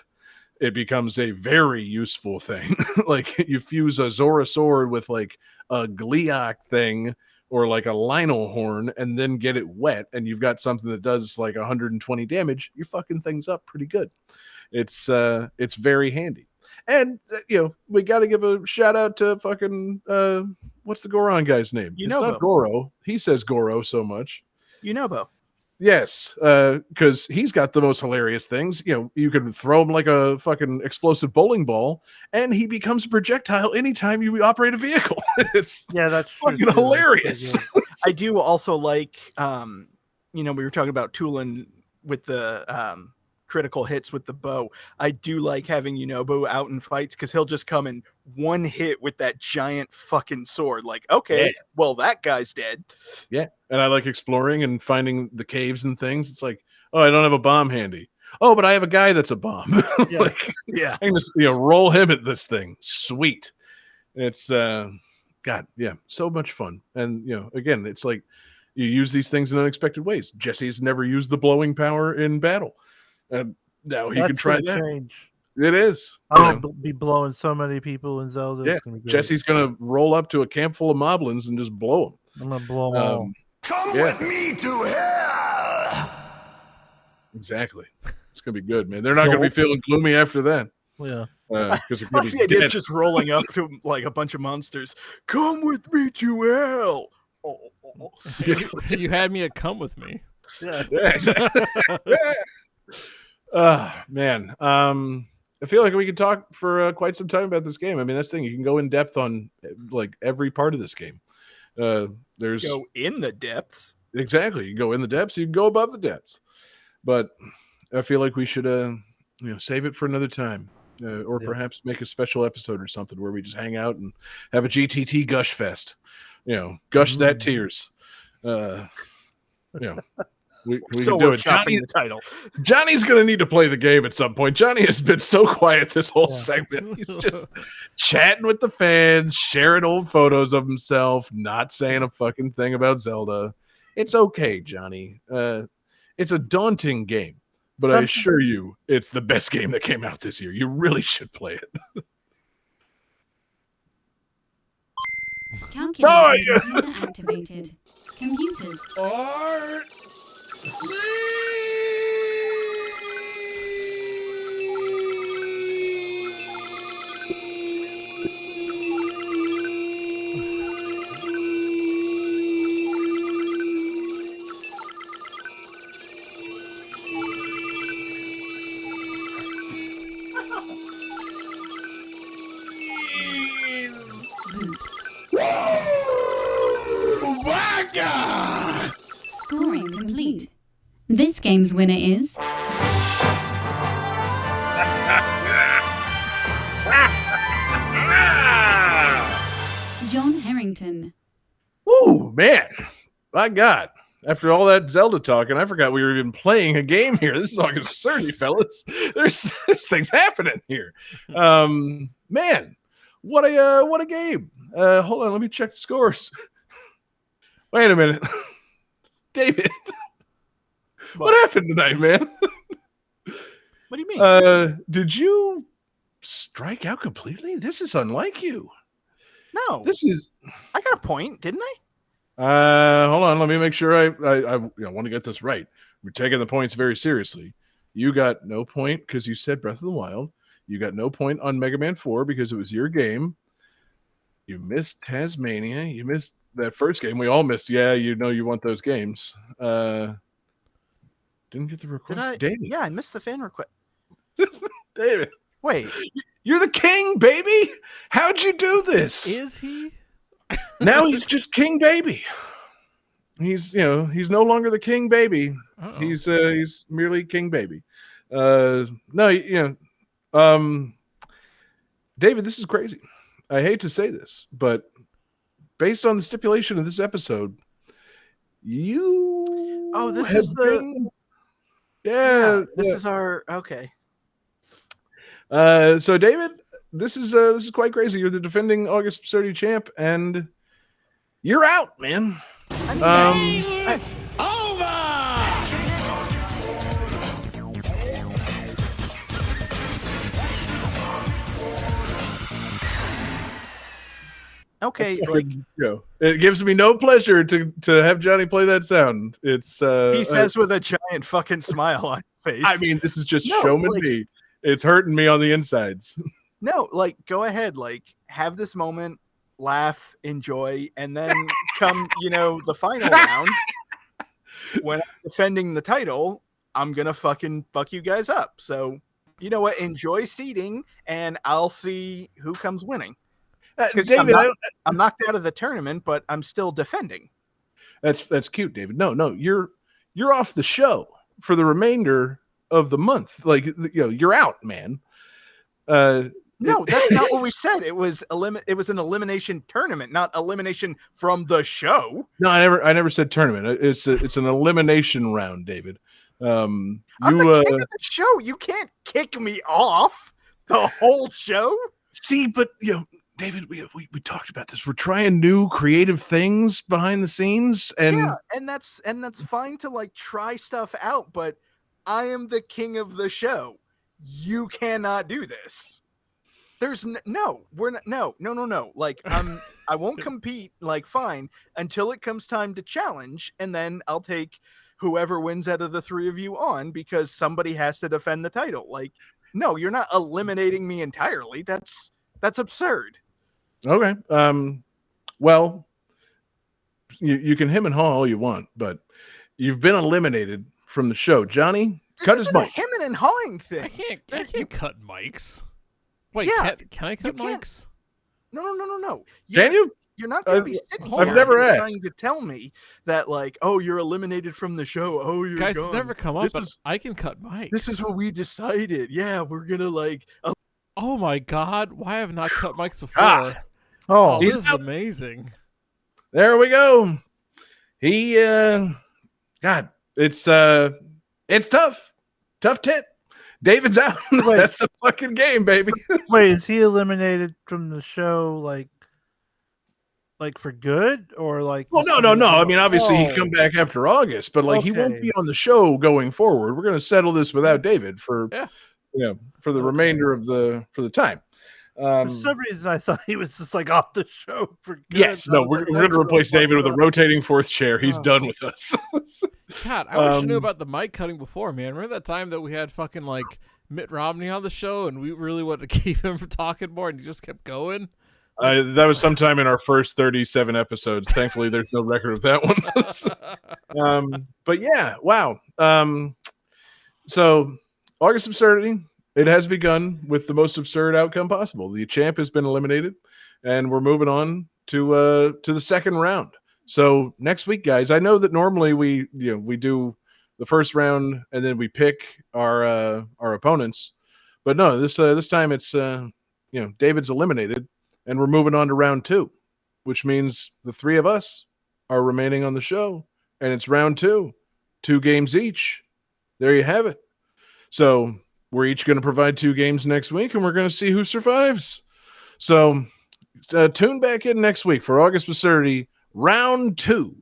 it becomes a very useful thing. Like you fuse a Zora sword with like a Gliok thing or like a Lionel horn and then get it wet, and you've got something that does like 120 damage, you're fucking things up pretty good. It's very handy. And we got to give a shout out to fucking what's the Goron guy's name? It's not Goro. He says Goro so much. Yunobo. Yes, because he's got the most hilarious things. You can throw him like a fucking explosive bowling ball, and he becomes a projectile anytime you operate a vehicle. That's fucking hilarious. I do also like, we were talking about Tulin with the critical hits with the bow. I do like having Yunobo out in fights because he'll just come in one hit with that giant fucking sword. Like, okay, well, that guy's dead. Yeah. And I like exploring and finding the caves and things. It's like, oh, I don't have a bomb handy. Oh, but I have a guy that's a bomb. I can just roll him at this thing. Sweet. It's God, yeah, so much fun. And again, it's like you use these things in unexpected ways. Jesse's never used the blowing power in battle, and now he can try that. Change. It is. I'll be blowing so many people in Zelda. Yeah, it's gonna be great. Jesse's gonna roll up to a camp full of moblins and just blow them. I'm gonna blow them all. Come with me to hell. Exactly. It's gonna be good, man. They're not gonna be feeling gloomy after that. Yeah. Because The idea of just rolling up to like a bunch of monsters. Come with me to hell. You had me at come with me. Yeah. Man. I feel like we could talk for quite some time about this game. I mean, that's the thing. You can go in depth on like every part of this game. There's go in the depths. Exactly. You go in the depths. You can go above the depths. But I feel like we should, save it for another time. Or perhaps make a special episode or something where we just hang out and have a GTT gush fest. Gush that tears. We So can do we're it. chopping the title. Johnny's going to need to play the game at some point. Johnny has been so quiet this whole segment. He's just chatting with the fans, sharing old photos of himself, not saying a fucking thing about Zelda. It's okay, Johnny. It's a daunting game. But I assure you, it's the best game that came out this year. You really should play it. Calculator computer activated. Computers. Scoring complete. This game's winner is John Harrington. Ooh, man. My God. After all that Zelda talking, I forgot we were even playing a game here. This is all absurdity, fellas. There's things happening here. Man, what a game. Hold on, let me check the scores. Wait a minute. David. What happened tonight, man? What do you mean? Did you strike out completely? This is unlike you. No. I got a point, didn't I? Hold on. Let me make sure I want to get this right. We're taking the points very seriously. You got no point because you said Breath of the Wild. You got no point on Mega Man 4 because it was your game. You missed Tasmania. You missed that first game. We all missed. Yeah, you want those games. Didn't get the request. David. Yeah, I missed the fan request. David. Wait. You're the king, baby. How'd you do this? Is he? Now he's just King Baby. He's no longer the King Baby. Uh-oh. He's merely King Baby. David, this is crazy. I hate to say this, but based on the stipulation of this episode, you this is is our okay. So David, this is quite crazy. You're the defending August Absurdity champ, and you're out, man. Okay, it gives me no pleasure to have Johnny play that sound. It's he says with a giant fucking smile on his face. I mean, this is just showman me. It's hurting me on the insides. No, go ahead, have this moment, laugh, enjoy, and then come, the final round when I'm defending the title, I'm gonna fucking fuck you guys up. So, you know what? Enjoy seeding, and I'll see who comes winning. Because David, I'm knocked out of the tournament, but I'm still defending. That's cute, David. No, you're off the show for the remainder of the month. Like, you're out, man. No, that's not what we said. It was an elimination tournament, not elimination from the show. No, I never said tournament. It's an elimination round, David. I'm the king of the show. You can't kick me off the whole show. See, but David, we talked about this. We're trying new creative things behind the scenes, and that's fine to like try stuff out. But I am the king of the show. You cannot do this. There's no. Like I won't compete. Like fine until it comes time to challenge, and then I'll take whoever wins out of the three of you on because somebody has to defend the title. Like no, you're not eliminating me entirely. That's absurd. Okay. Well, you can hem and haw all you want, but you've been eliminated from the show. Johnny, cut his mic. Hemming and hawing thing. I can't cut mics. Wait, Yeah, can I cut mics? No. Can you? You're not going to be sitting here. I've never asked. Trying to tell me that, like, oh, you're eliminated from the show. Oh, you're guys, gone. it's never come up, but I can cut mics. This is what we decided. Yeah, we're gonna like. Oh my God! Why have I not cut mics before? Oh, this is amazing. There we go. He God, it's tough. Tough tit. David's out. That's the fucking game, baby. Wait, is he eliminated from the show like for good or like? Well, no. I mean, obviously he come back after August, but like he won't be on the show going forward. We're gonna settle this without David for for the remainder of the time. For some reason, I thought he was just like off the show for good. Yes, no, we're going to replace David with a rotating fourth chair. He's done with us. God, I wish I knew about the mic cutting before, man. Remember that time that we had fucking like Mitt Romney on the show and we really wanted to keep him from talking more and he just kept going? That was sometime in our first 37 episodes. Thankfully, there's no record of that one. But yeah, wow. So August Absurdity. It has begun with the most absurd outcome possible. The champ has been eliminated, and we're moving on to the second round. So next week, guys, I know that normally we do the first round and then we pick our opponents, but no, this time it's David's eliminated, and we're moving on to round two, which means the three of us are remaining on the show, and it's round two, 2 games each. There you have it. So we're each going to provide 2 games next week, and we're going to see who survives. So tune back in next week for August Absurdity Round 2,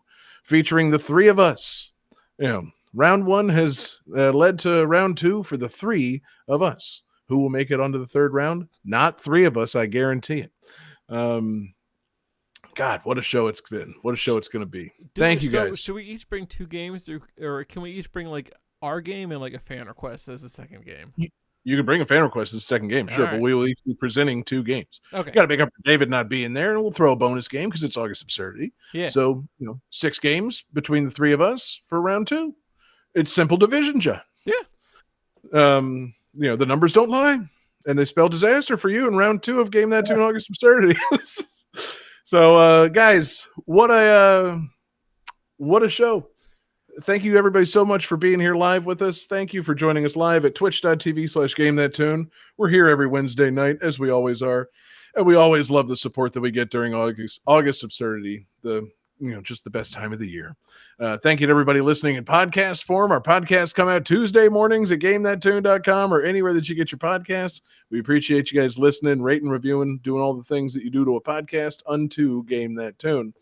featuring the 3 of us. Round 1 has led to Round 2 for the 3 of us. Who will make it onto the 3rd round? Not 3 of us, I guarantee it. God, what a show it's been. What a show it's going to be. Thank you, guys. Should we each bring 2 games, or can we each bring like our game and like a fan request as the second game? You can bring a fan request as the second game, sure, but we will each be presenting 2 games. Okay. Got to make up for David not being there, and we'll throw a bonus game because it's August Absurdity. Yeah. So 6 games between the 3 of us for round 2. It's simple division, John. Yeah. The numbers don't lie, and they spell disaster for you in round 2 of Game That Tune August Absurdity. So, guys, what a show. Thank you, everybody, so much for being here live with us. Thank you for joining us live at twitch.tv/GameThatTune. We're here every Wednesday night, as we always are, and we always love the support that we get during August Absurdity, just the best time of the year. Thank you to everybody listening in podcast form. Our podcasts come out Tuesday mornings at GameThatTune.com or anywhere that you get your podcasts. We appreciate you guys listening, rating, reviewing, doing all the things that you do to a podcast unto Game That Tune.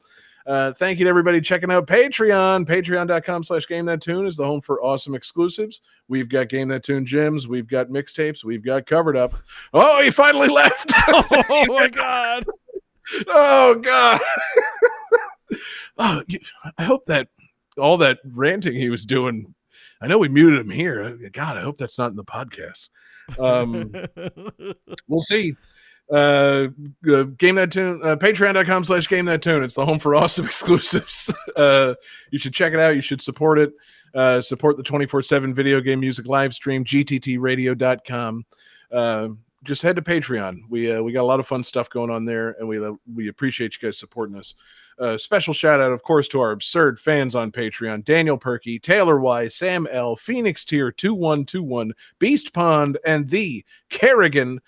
Thank you to everybody checking out Patreon. Patreon.com/GameThatTune is the home for awesome exclusives. We've got Game That Tune gems. We've got mixtapes. We've got Covered Up. Oh, he finally left. Oh, my God. Oh, God. I hope that all that ranting he was doing, I know we muted him here. God, I hope that's not in the podcast. We'll see. Game That Tune, patreon.com/GameThatTune. It's the home for awesome exclusives. You should check it out. You should support it. Support the 24/7 video game music live stream, gttradio.com. just head to Patreon. We got a lot of fun stuff going on there, and we appreciate you guys supporting us. Special shout out, of course, to our absurd fans on Patreon: Daniel Perky, Taylor Y, Sam L, Phoenix Tier 2121, Beast Pond, and the Kerrigan.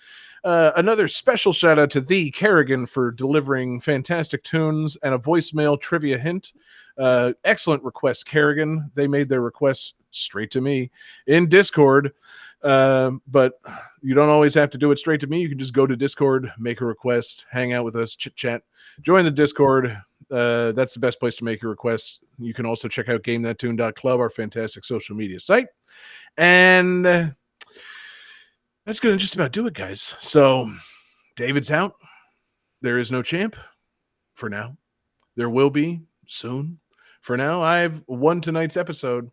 Another special shout out to the Kerrigan for delivering fantastic tunes and a voicemail trivia hint. Excellent request, Kerrigan. They made their requests straight to me in Discord. But you don't always have to do it straight to me. You can just go to Discord, make a request, hang out with us, chit chat, join the Discord. That's the best place to make your requests. You can also check out GameThatTune.club, our fantastic social media site. And that's going to just about do it, guys. So David's out. There is no champ for now. There will be soon. For now, I've won tonight's episode,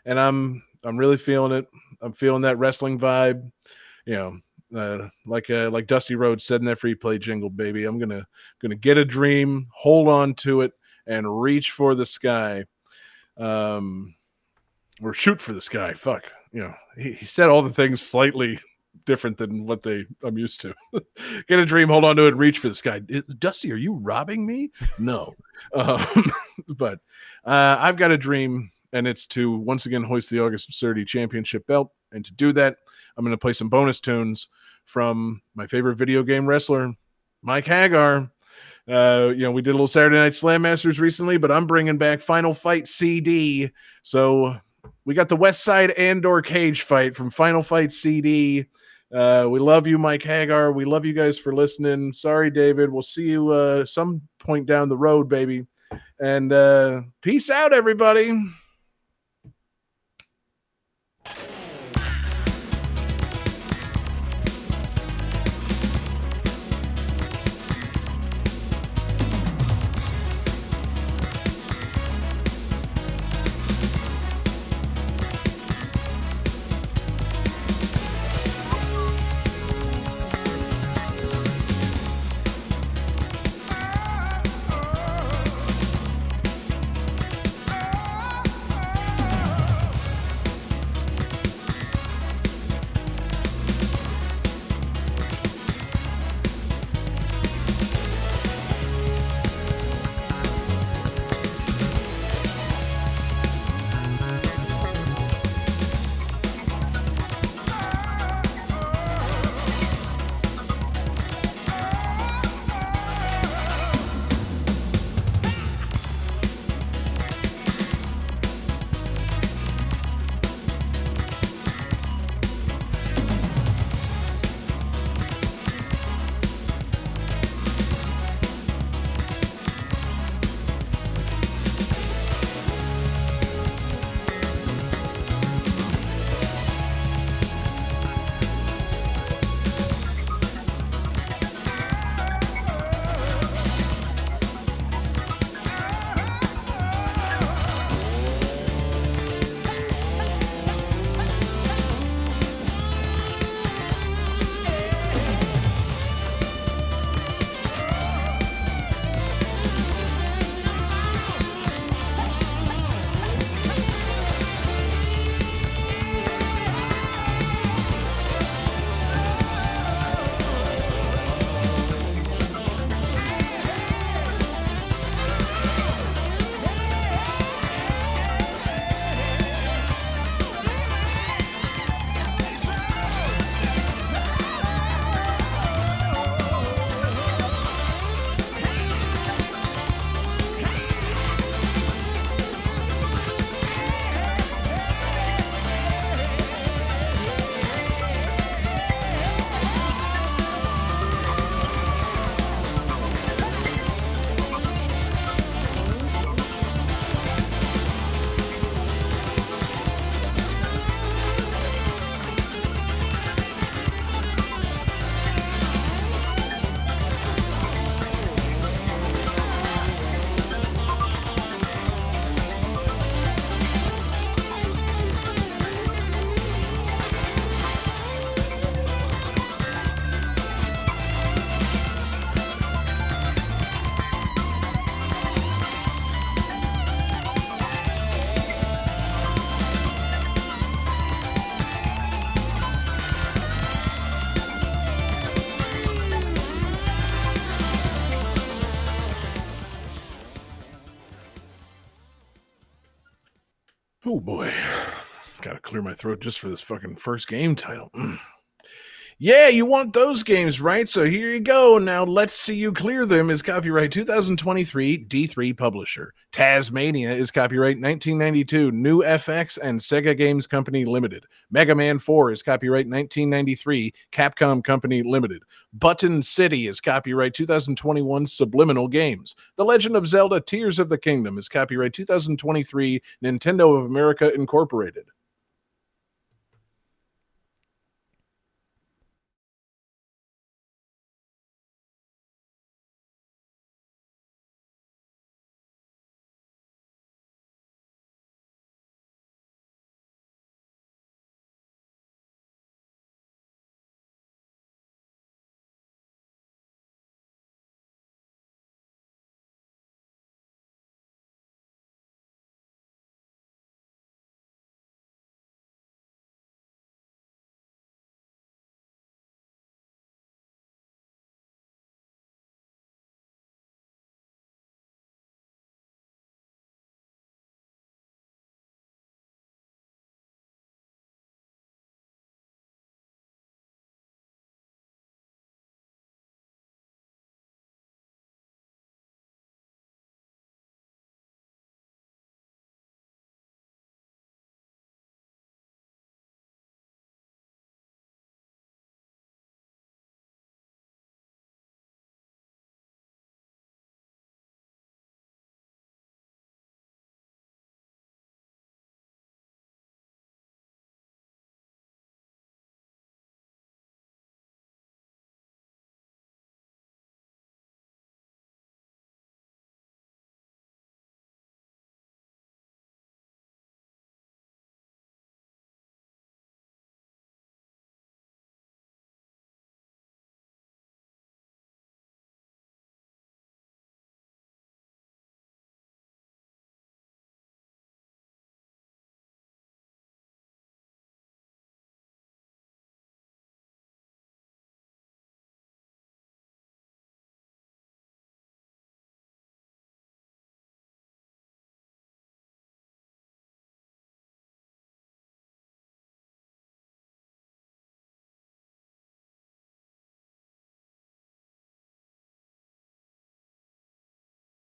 and I'm really feeling it. I'm feeling that wrestling vibe, like Dusty Rhodes said in that free play jingle, baby. I'm gonna get a dream, hold on to it, and reach for the sky, or shoot for the sky. Fuck, he said all the things slightly different than what I'm used to. Get a dream, hold on to it, and reach for the sky. Dusty, are you robbing me? No, but I've got a dream. And it's to once again hoist the August Absurdity Championship belt. And to do that, I'm going to play some bonus tunes from my favorite video game wrestler, Mike Hagar. We did a little Saturday Night Slam Masters recently, but I'm bringing back Final Fight CD. So we got the West Side Andor Cage fight from Final Fight CD. We love you, Mike Hagar. We love you guys for listening. Sorry, David. We'll see you some point down the road, baby. And peace out, everybody. Oh boy. Gotta clear my throat just for this fucking first game title. Yeah, you want those games, right? So here you go. Now let's see you clear them is copyright 2023, D3 publisher. Tasmania is copyright 1992, New FX and Sega Games Company Limited. Mega Man 4 is copyright 1993, Capcom Company Limited. Button City is copyright 2021, Subliminal Games. The Legend of Zelda Tears of the Kingdom is copyright 2023, Nintendo of America Incorporated.